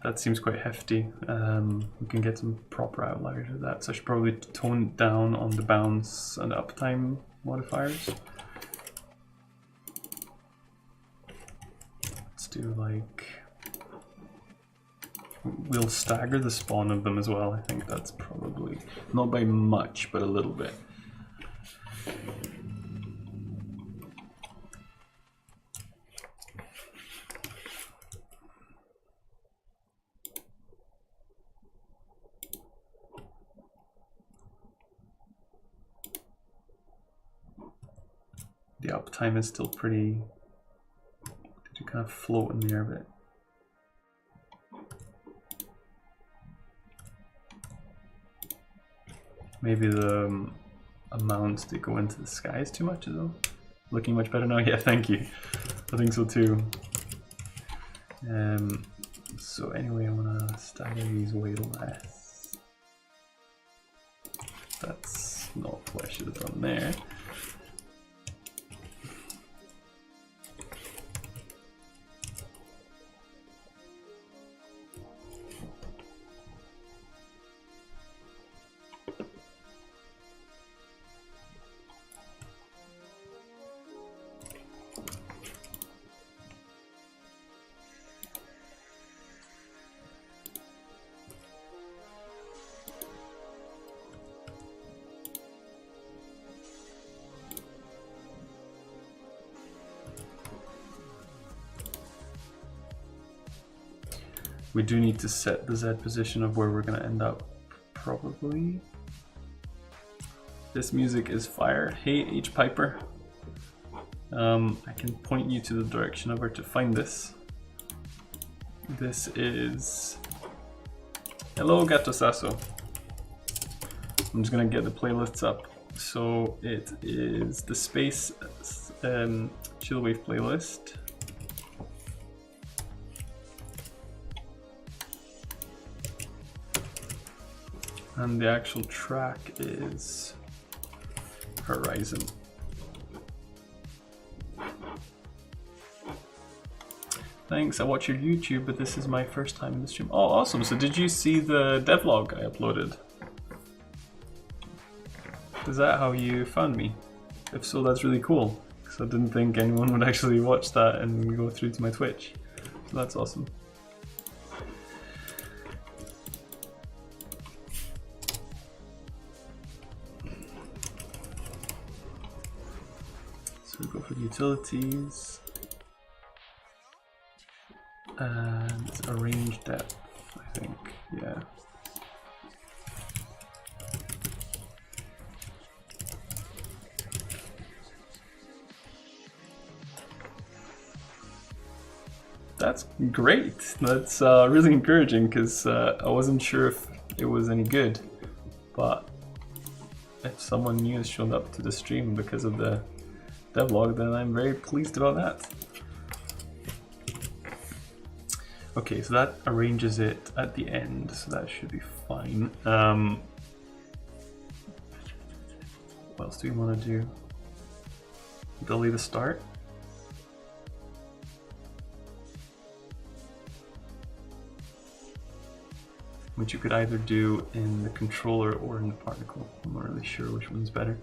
That seems quite hefty. We can get some proper outliers of that. So I should probably tone down on the bounce and uptime modifiers. Let's do like we'll stagger the spawn of them as well. I think that's probably, not by much, but a little bit. The uptime is still pretty, to kind of float in the air a bit. Maybe the amounts that go into the sky is too much though. Looking much better now? Yeah, thank you. I think so too. So anyway, I want to stagger these way less. That's not what I should have done there. We do need to set the Z position of where we're going to end up, probably. This music is fire. Hey, H. Piper. I can point you to the direction of where to find this. This is... Hello, Gato Sasso. I'm just going to get the playlists up. So it is the Space Chillwave playlist. And the actual track is Horizon. Thanks, I watch your YouTube, but this is my first time in the stream. Oh, awesome. So did you see the devlog I uploaded? Is that how you found me? If so, that's really cool. Because I didn't think anyone would actually watch that and go through to my Twitch. So that's awesome. So we go for the utilities. And arrange depth, I think, yeah. That's great. That's really encouraging because I wasn't sure if it was any good, but if someone new has shown up to the stream because of the devlog, then I'm very pleased about that. Okay, so that arranges it at the end, so that should be fine. What else do we want to do? Delete a start. Which you could either do in the controller or in the particle. I'm not really sure which one's better.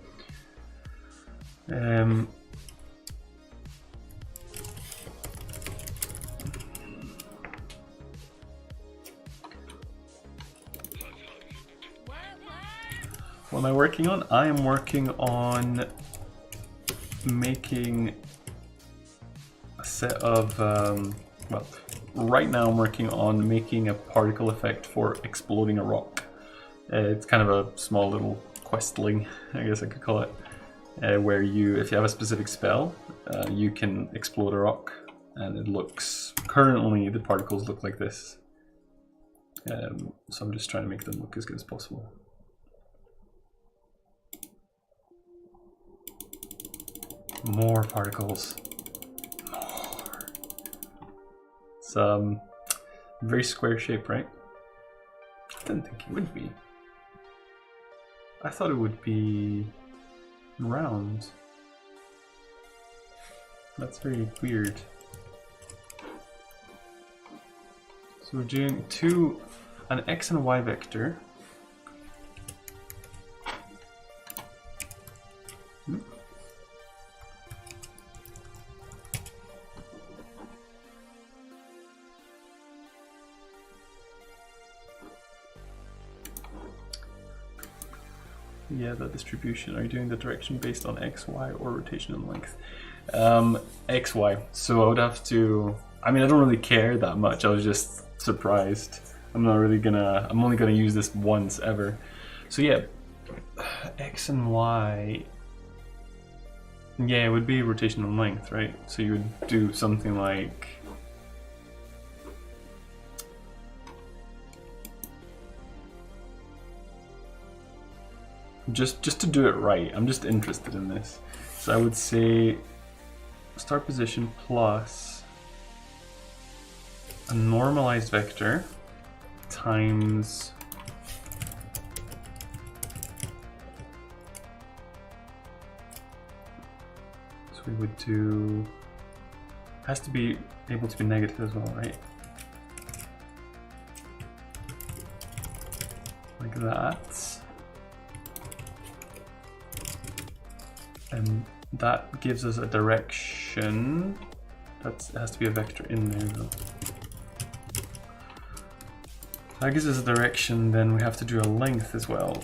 What am I working on? I am working on making a set of, well, right now I'm working on making a particle effect for exploding a rock. It's kind of a small little questling, I guess I could call it, where you, if you have a specific spell, you can explode a rock, and it looks, currently the particles look like this. So I'm just trying to make them look as good as possible. More particles. More. It's very square shape, right? I didn't think it would be. I thought it would be round. That's very weird. So we're doing an X and Y vector. Yeah, that distribution. Are you doing the direction based on x, y, or rotation and length? X, y. So I would have to. I mean, I don't really care that much. I was just surprised. I'm only gonna use this once ever. So yeah, x and y. Yeah, it would be rotation and length, right? So you would do something like. Just to do it right, I'm just interested in this. So I would say start position plus a normalized vector times so we would do has to be able to be negative as well, right? Like that. And that gives us a direction. That has to be a vector in there though. That gives us a direction, then we have to do a length as well.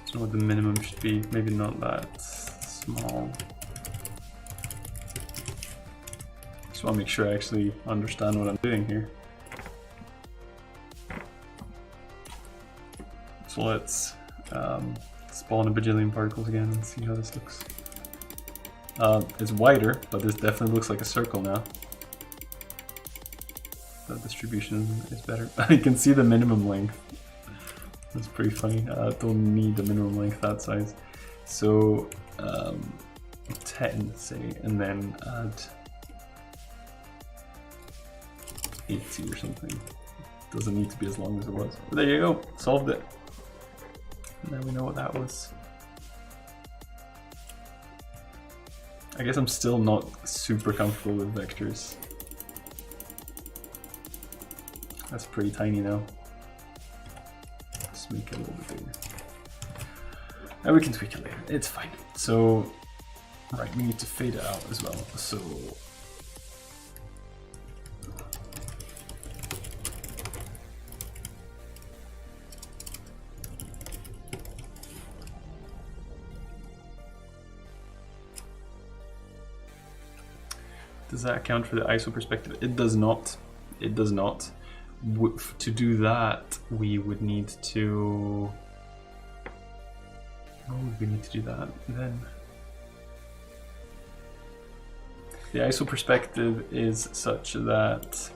So what the minimum should be, maybe not that small. Just want to make sure I actually understand what I'm doing here. So let's spawn a bajillion particles again and see how this looks. It's wider, but this definitely looks like a circle now. The distribution is better. You can see the minimum length. That's pretty funny. I don't need the minimum length that size. So 10, say, and then add 80 or something. Doesn't need to be as long as it was. But there you go, solved it. Now we know what that was. I guess I'm still not super comfortable with vectors. That's pretty tiny now. Let's make it a little bit bigger. And we can tweak it later, it's fine. So, right, we need to fade it out as well. So, does that account for the ISO perspective? It does not. It does not. To do that, we would need to... How would we need to do that then? The ISO perspective is such that...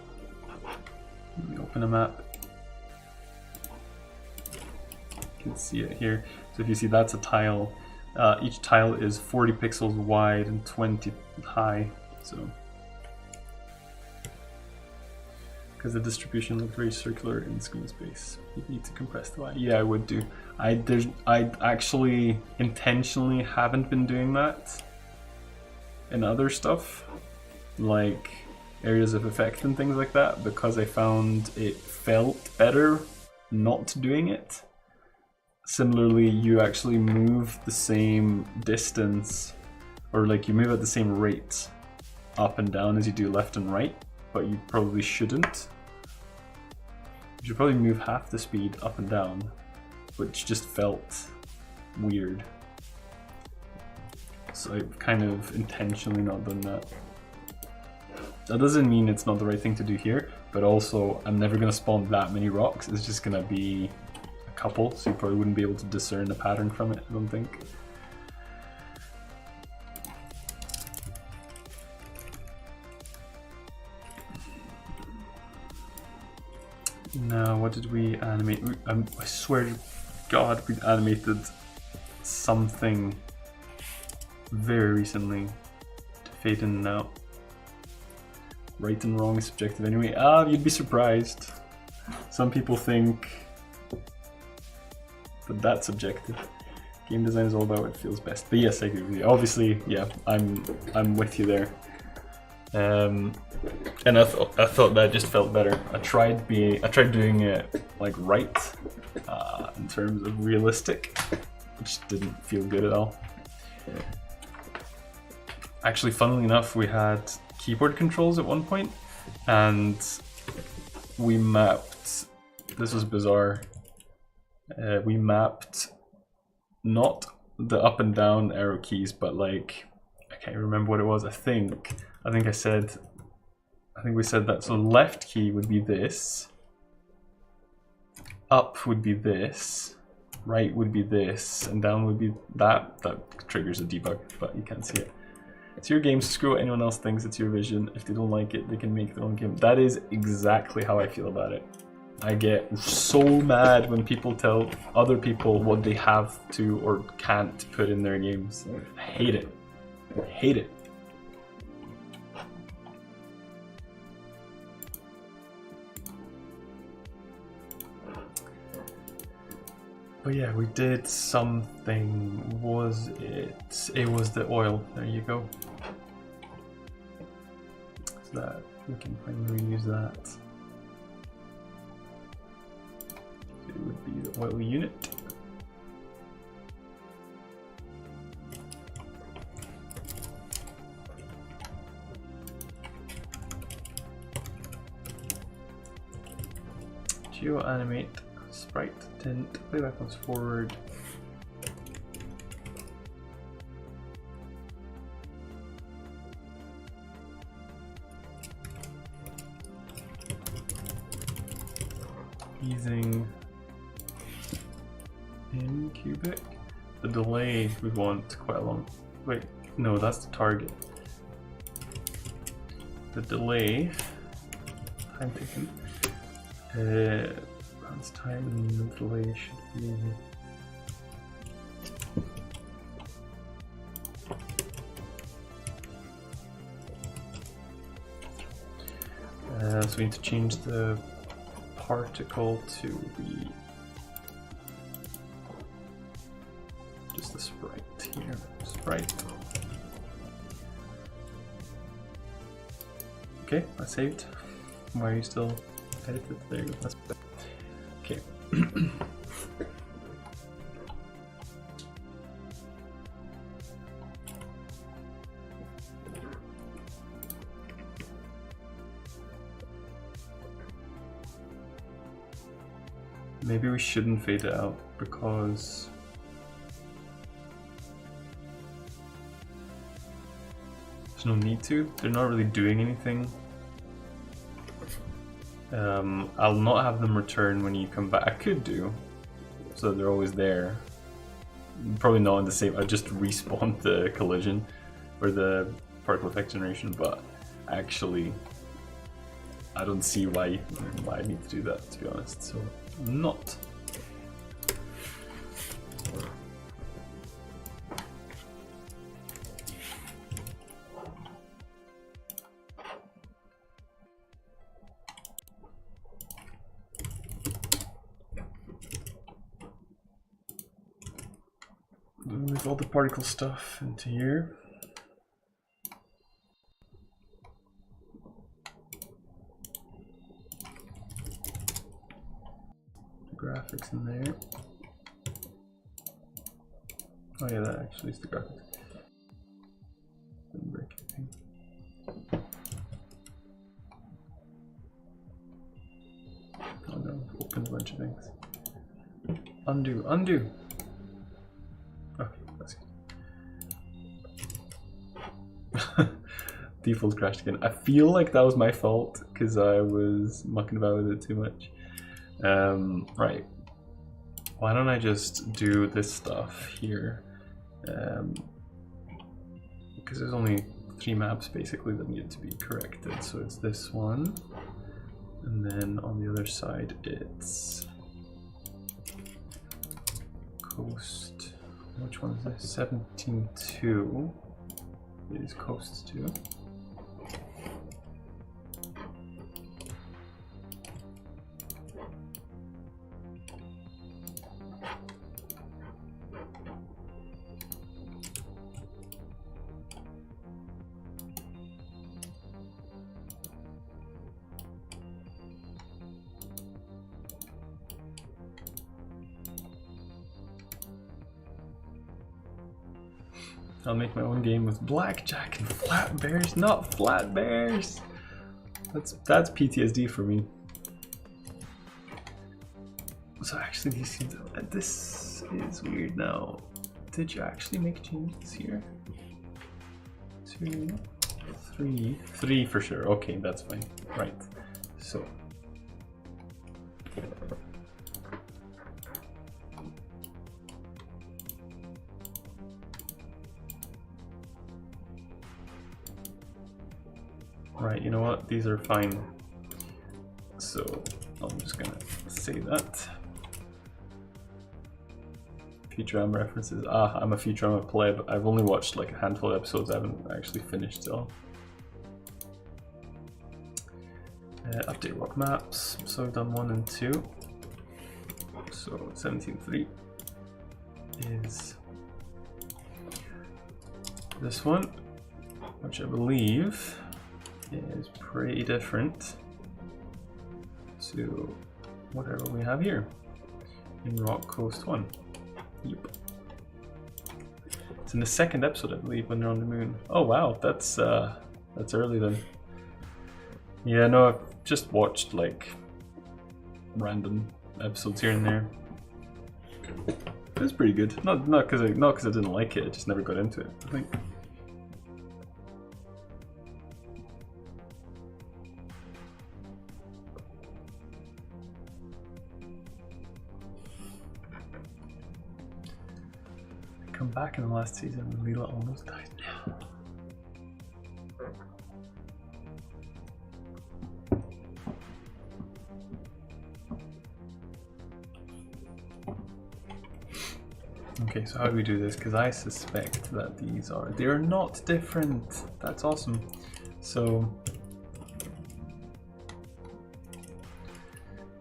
Let me open a map. You can see it here. So if you see, that's a tile. Each tile is 40 pixels wide and 20 high. So... because the distribution looked very circular in screen space. You need to compress the Y. Yeah, I would do. I actually intentionally haven't been doing that in other stuff, like areas of effect and things like that, because I found it felt better not doing it. Similarly, you actually move the same distance, or like you move at the same rate up and down as you do left and right, but you probably shouldn't. You should probably move half the speed up and down, which just felt weird. So I've kind of intentionally not done that. That doesn't mean it's not the right thing to do here, but also I'm never going to spawn that many rocks. It's just going to be a couple, so you probably wouldn't be able to discern a pattern from it, I don't think. Now, what did we animate? I swear to God, we animated something very recently to fade in and out. Right and wrong is subjective anyway. You'd be surprised. Some people think that that's subjective. Game design is all about what feels best. But yes, I agree with you. Obviously, yeah, I'm with you there. And I thought that just felt better. I tried doing it like right in terms of realistic, which didn't feel good at all. Actually, funnily enough, we had keyboard controls at one point, and we mapped, this was bizarre, we mapped not the up and down arrow keys, but like, I can't remember what it was. I think we said that, so left key would be this, up would be this, right would be this, and down would be that. That triggers a debug, but you can't see it. It's your game, so screw what anyone else thinks. It's your vision. If they don't like it, they can make their own game. That is exactly how I feel about it. I get so mad when people tell other people what they have to or can't put in their games. I hate it. I hate it. But yeah, we did something. Was it? It was the oil. There you go. So that we can finally reuse that. So it would be the oil unit. Geo animate. Sprite, tint, playback comes forward. Easing in cubic. The delay we want quite a long. Wait, no, that's the target. The delay, time taken. Runs time and the delay should be. So we need to change the particle to the just the sprite here. Sprite. Okay, I saved. Why are you still edited? There you go. That's better. Okay. Maybe we shouldn't fade it out because there's no need to. They're not really doing anything. I'll not have them return when you come back. I could do, so they're always there. Probably not in the same. I just respawned the collision or the particle effect generation, but actually, I don't see why I need to do that, to be honest. So not. Move all the particle stuff into here. The graphics in there. Oh yeah, that actually is the graphics. Didn't break anything. Oh no, opened a bunch of things. Undo, undo! Okay, that's good. Default crashed again. I feel like that was my fault because I was mucking about with it too much. Right. Why don't I just do this stuff here? Because there's only 3 maps basically that need to be corrected. So it's this one, and then on the other side it's coast. Which one is this? 17.2. It is coast 2. I'll make my own game with blackjack and flat bears, not flat bears. That's PTSD for me. So actually, these seems this is weird now. Did you actually make changes here? 2, 3 for sure. Okay, that's fine. Right. So. Right, you know what? These are fine. So I'm just gonna say that. Futurama references. I'm a Futurama pleb. I've only watched like a handful of episodes. I haven't actually finished it all. Update rock maps. So I've done 1 and 2. So 17.3 is this one, which I believe is pretty different to whatever we have here in Rock Coast 1. Yep. It's in the 2nd episode, I believe, when they're on the moon. Oh wow, that's early then. Yeah, no, I've just watched like random episodes here and there. It was pretty good. Not because I didn't like it. I just never got into it, I think. Come back in the last season when Leela almost died. Okay, so how do we do this? Because I suspect that they're not different. That's awesome. So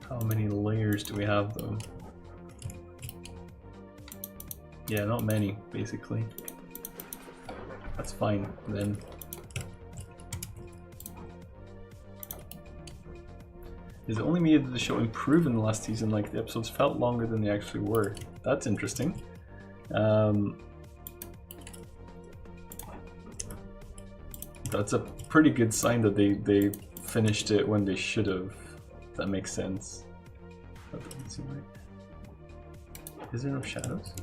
how many layers do we have though? Yeah, not many, basically. That's fine, then. Is it only me that the show improved in the last season? Like, the episodes felt longer than they actually were. That's interesting. That's a pretty good sign that they finished it when they should have. That makes sense. That doesn't seem right. Is there no shadows?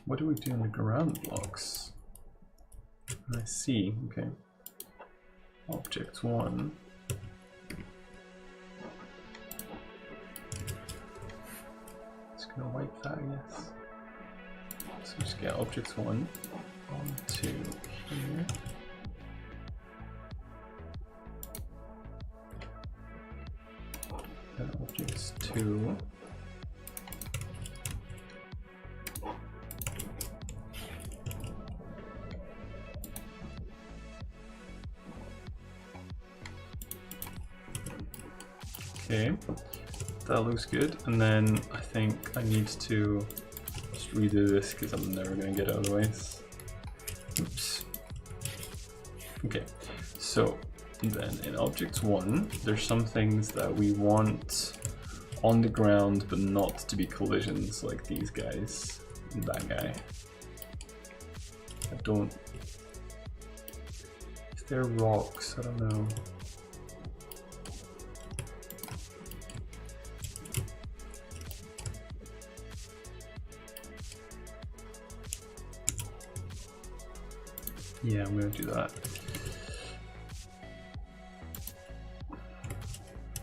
What do we do in the ground blocks? I see, okay. Object 1. Just gonna wipe that, yes. So just get object 1 onto here. Then objects 2. Okay, that looks good. And then I think I need to just redo this because I'm never going to get it otherwise. Oops. Okay, so then in object 1, there's some things that we want on the ground but not to be collisions, like these guys and that guy. I don't... If they're rocks, I don't know. Yeah, I'm going to do that.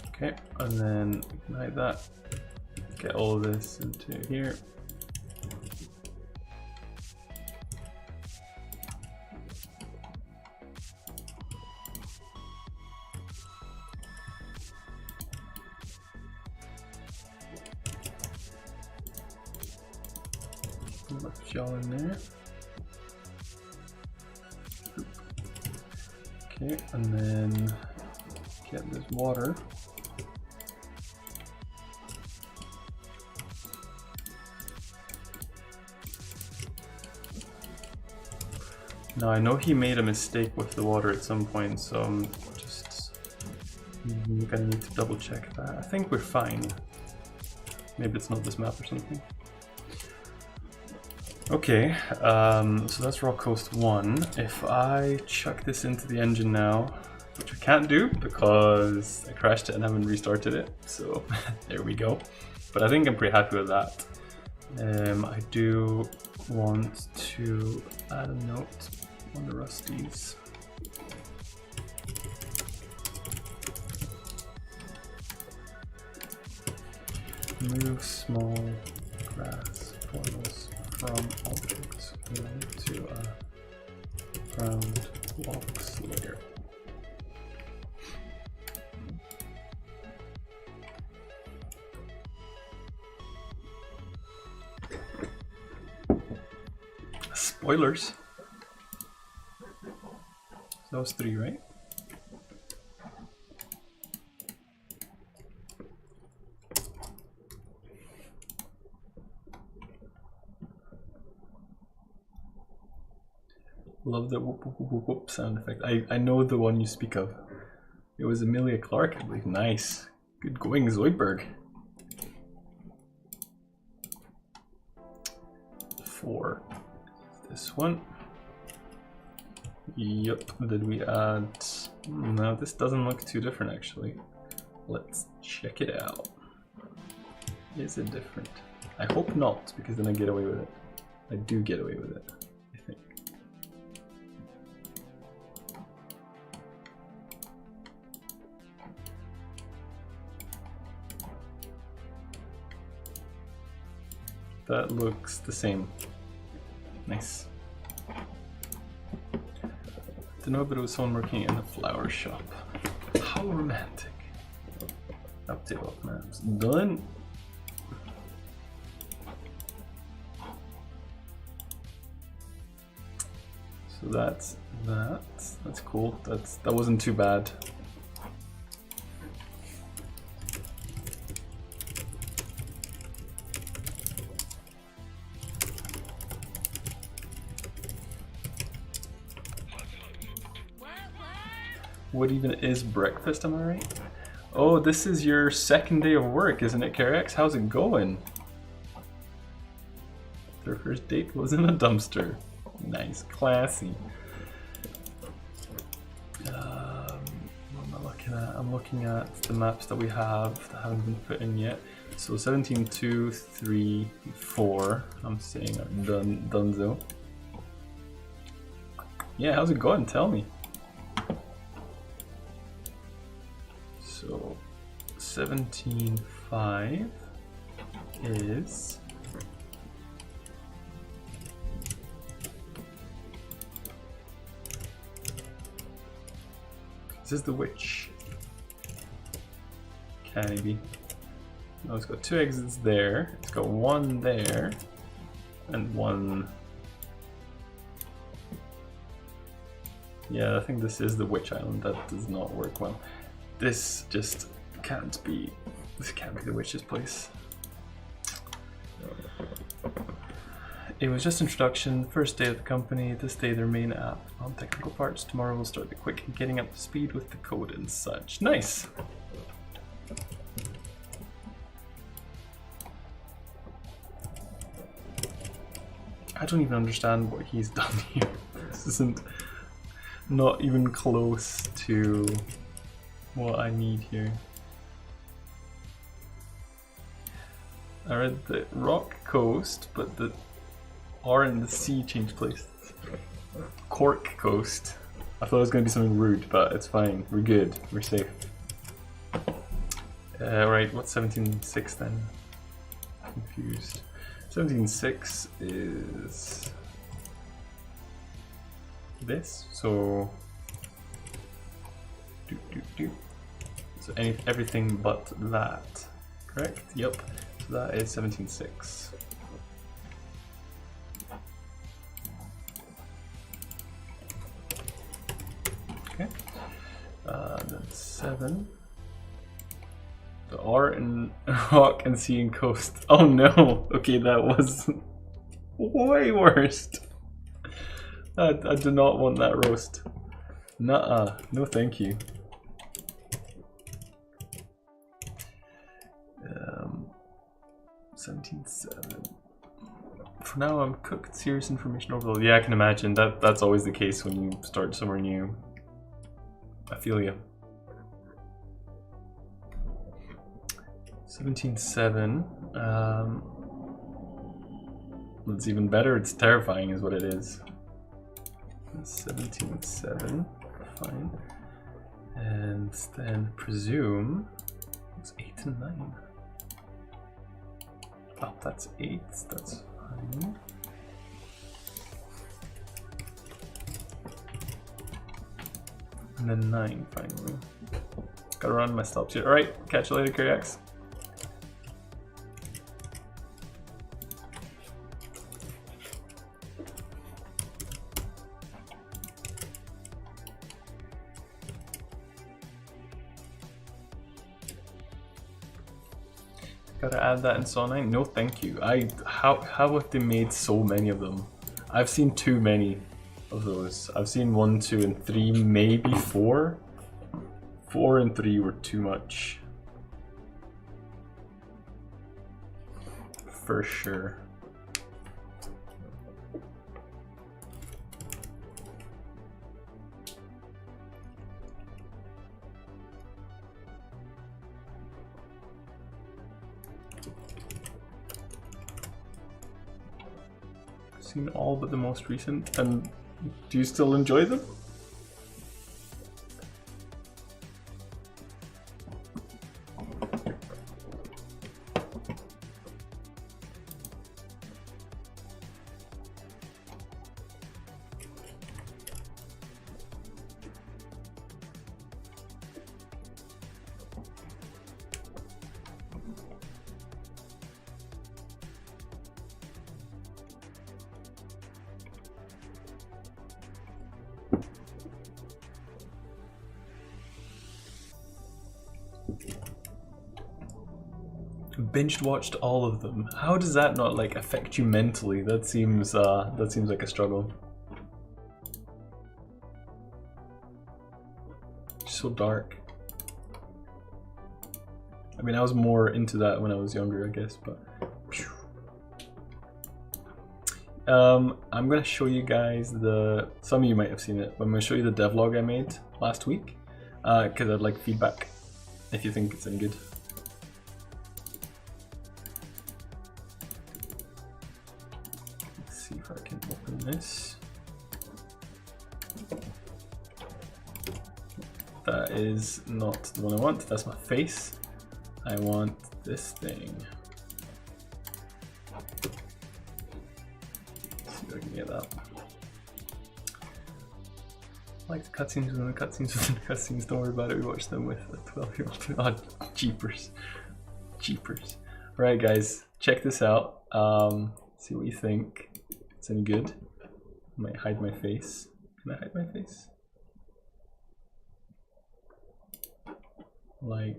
Okay, and then ignite that. Get all of this into here. Left y'all in there. Okay, and then get this water. Now I know he made a mistake with the water at some point, so I'm just gonna need to double check that. I think we're fine. Maybe it's not this map or something. Okay, so that's Rock Coast 1. If I chuck this into the engine now, which I can't do because I crashed it and haven't restarted it, so there we go. But I think I'm pretty happy with that. I do want to add a note on the rusties. Move small grass portals from objects to a ground blocks layer. Spoilers. That was 3, right? Love the whoop whoop whoop whoop sound effect. I know the one you speak of. It was Emilia Clarke, I believe. Nice. Good going, Zoidberg. 4. This one. Yep. Did we add... No, this doesn't look too different actually. Let's check it out. Is it different? I hope not, because then I get away with it. I do get away with it, I think. That looks the same. Nice. Don't know, but it was someone working in a flower shop. How romantic. Update of maps. Done. So that's that. That's cool. That wasn't too bad. What even is breakfast, am I right? Oh, this is your second day of work, isn't it, Carex? How's it going? Their first date was in a dumpster. Nice, classy. What am I looking at? I'm looking at the maps that we have that haven't been put in yet. So 17, 2, 3, 4, I'm saying are donezo. Yeah, how's it going? Tell me. So 17.5 is this is the witch. Can it be? No, it's got 2 exits there. It's got 1 there and 1. Yeah, I think this is the witch island. That does not work well. This just can't be. This can't be the witch's place. It was just introduction, first day of the company, this day their main app on technical parts. Tomorrow we'll start the quick getting up to speed with the code and such. Nice! I don't even understand what he's done here. This isn't not even close to what I need here. I read the Rock Coast, but the R and the C changed places. Cork Coast. I thought it was going to be something rude, but it's fine. We're good. We're safe. Right, what's 17.6 then? Confused. 17.6 is this. So so everything but that. Correct? Yep. So that is 17.6. Okay. Then 7. The R in Rock and C and Coast. Oh no! Okay, that was way worse. I do not want that roast. Nuh-uh. No thank you. 17.7. For now, I'm cooked. Serious information overload. Yeah, I can imagine. That's always the case when you start somewhere new. I feel you. 17.7. It's even better. It's terrifying, is what it is. 17.7. Fine. And then presume it's 8 and 9. Oh, that's 8. That's fine. And then 9 finally. Gotta run my stops here. Alright, catch you later, Kyriax. Gotta add that in Saw 9? No thank you. How have they made so many of them? I've seen too many of those. I've seen 1, 2, and 3, maybe 4. 4 and 3 were too much. For sure. Seen all but the most recent, and do you still enjoy them? Binged watched all of them. How does that not like affect you mentally? That seems like a struggle. So dark. I mean, I was more into that when I was younger, I guess, but I'm gonna show you guys some of you might have seen it, but I'm gonna show you the devlog I made last week, because I'd like feedback if you think it's any good. See if I can open this. That is not the one I want. That's my face. I want this thing. Let's see if I can get that. I like the cutscenes within the cutscenes within the cutscenes. Don't worry about it. We watched them with a 12-year-old. Oh, jeepers. Jeepers. Alright, guys. Check this out. See what you think. It's any good. I might hide my face. Can I hide my face? Like,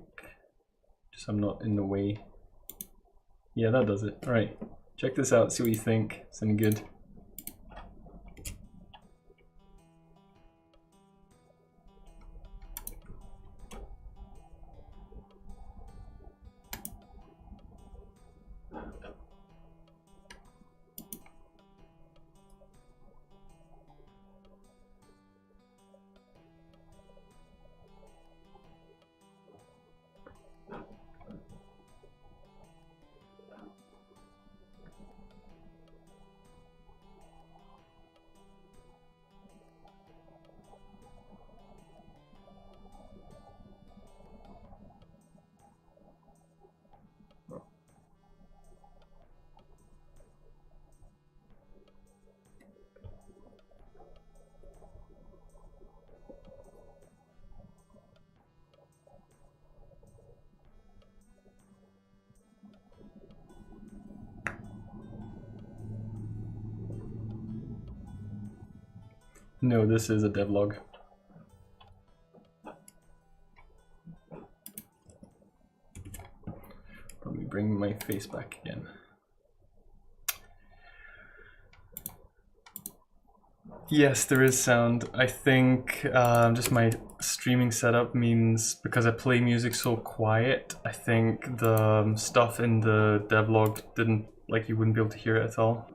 just so I'm not in the way. Yeah, that does it. Alright, check this out, see what you think. It's any good. No, this is a devlog. Let me bring my face back again. Yes, there is sound. I think just my streaming setup means because I play music so quiet, I think the stuff in the devlog didn't, like, you wouldn't be able to hear it at all.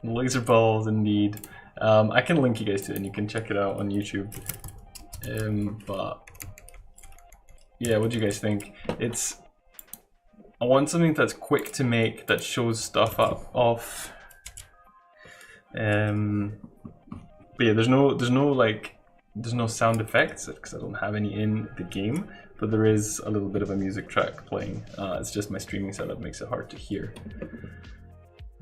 Laser balls, indeed. I can link you guys to it and you can check it out on YouTube. But yeah, what do you guys think? I want something that's quick to make, that shows stuff up off. But yeah, there's no sound effects because I don't have any in the game, but there is a little bit of a music track playing. It's just my streaming setup makes it hard to hear.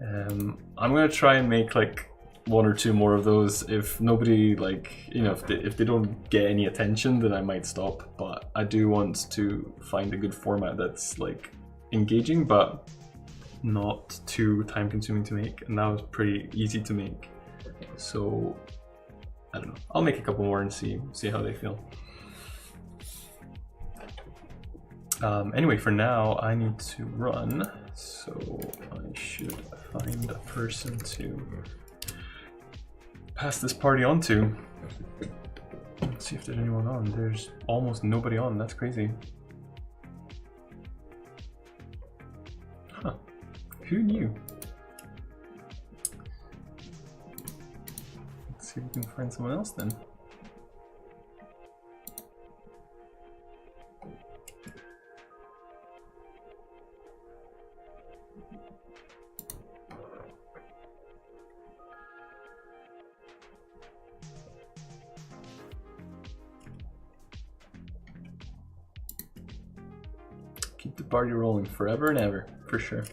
I'm gonna try and make like 1 or 2 more of those. If nobody, like, you know, if they don't get any attention, then I might stop. But I do want to find a good format that's like engaging but not too time consuming to make, and that was pretty easy to make. So I don't know, I'll make a couple more and see how they feel. Anyway, for now I need to run, so I should find a person to pass this party on to. Let's see if there's anyone on. There's almost nobody on, that's crazy. Huh, who knew? Let's see if we can find someone else then. Keep the party rolling forever and ever, for sure.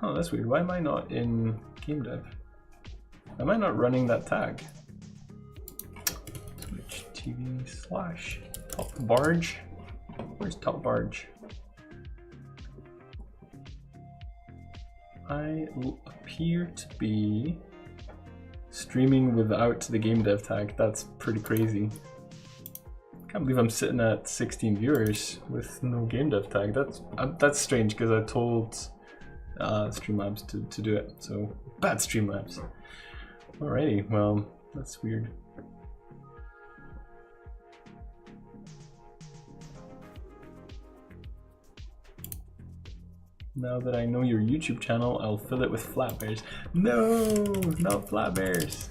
Oh, that's weird. Why am I not in game dev? Am I not running that tag? Twitch TV / top barge. Where's top barge? I appear to be streaming without the game dev tag. That's pretty crazy. Can't believe I'm sitting at 16 viewers with no game dev tag. That's strange because I told Streamlabs to do it. So bad Streamlabs. Alrighty, well, that's weird. Now that I know your YouTube channel, I'll fill it with flat bears. No, not flat bears.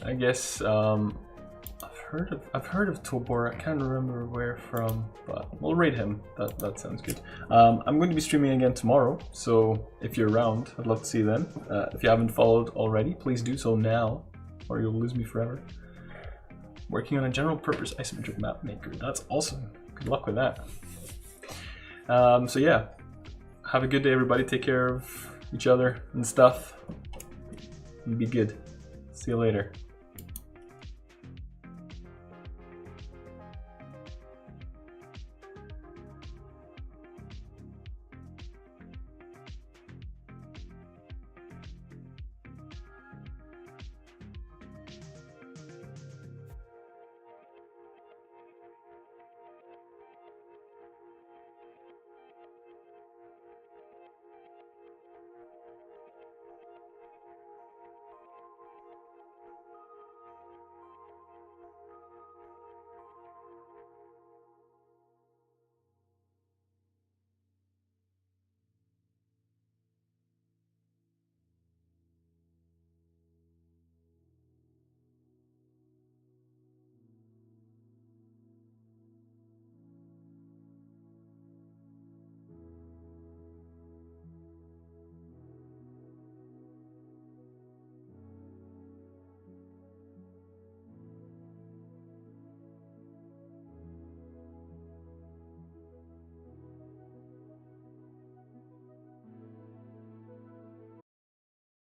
I guess I've heard of Tobor. I can't remember where from, but we'll raid him. That sounds good. I'm going to be streaming again tomorrow, so if you're around, I'd love to see you then. If you haven't followed already, please do so now, or you'll lose me forever. Working on a general purpose isometric map maker. That's awesome. Good luck with that. So yeah, have a good day, everybody. Take care of each other and stuff. And be good. See you later.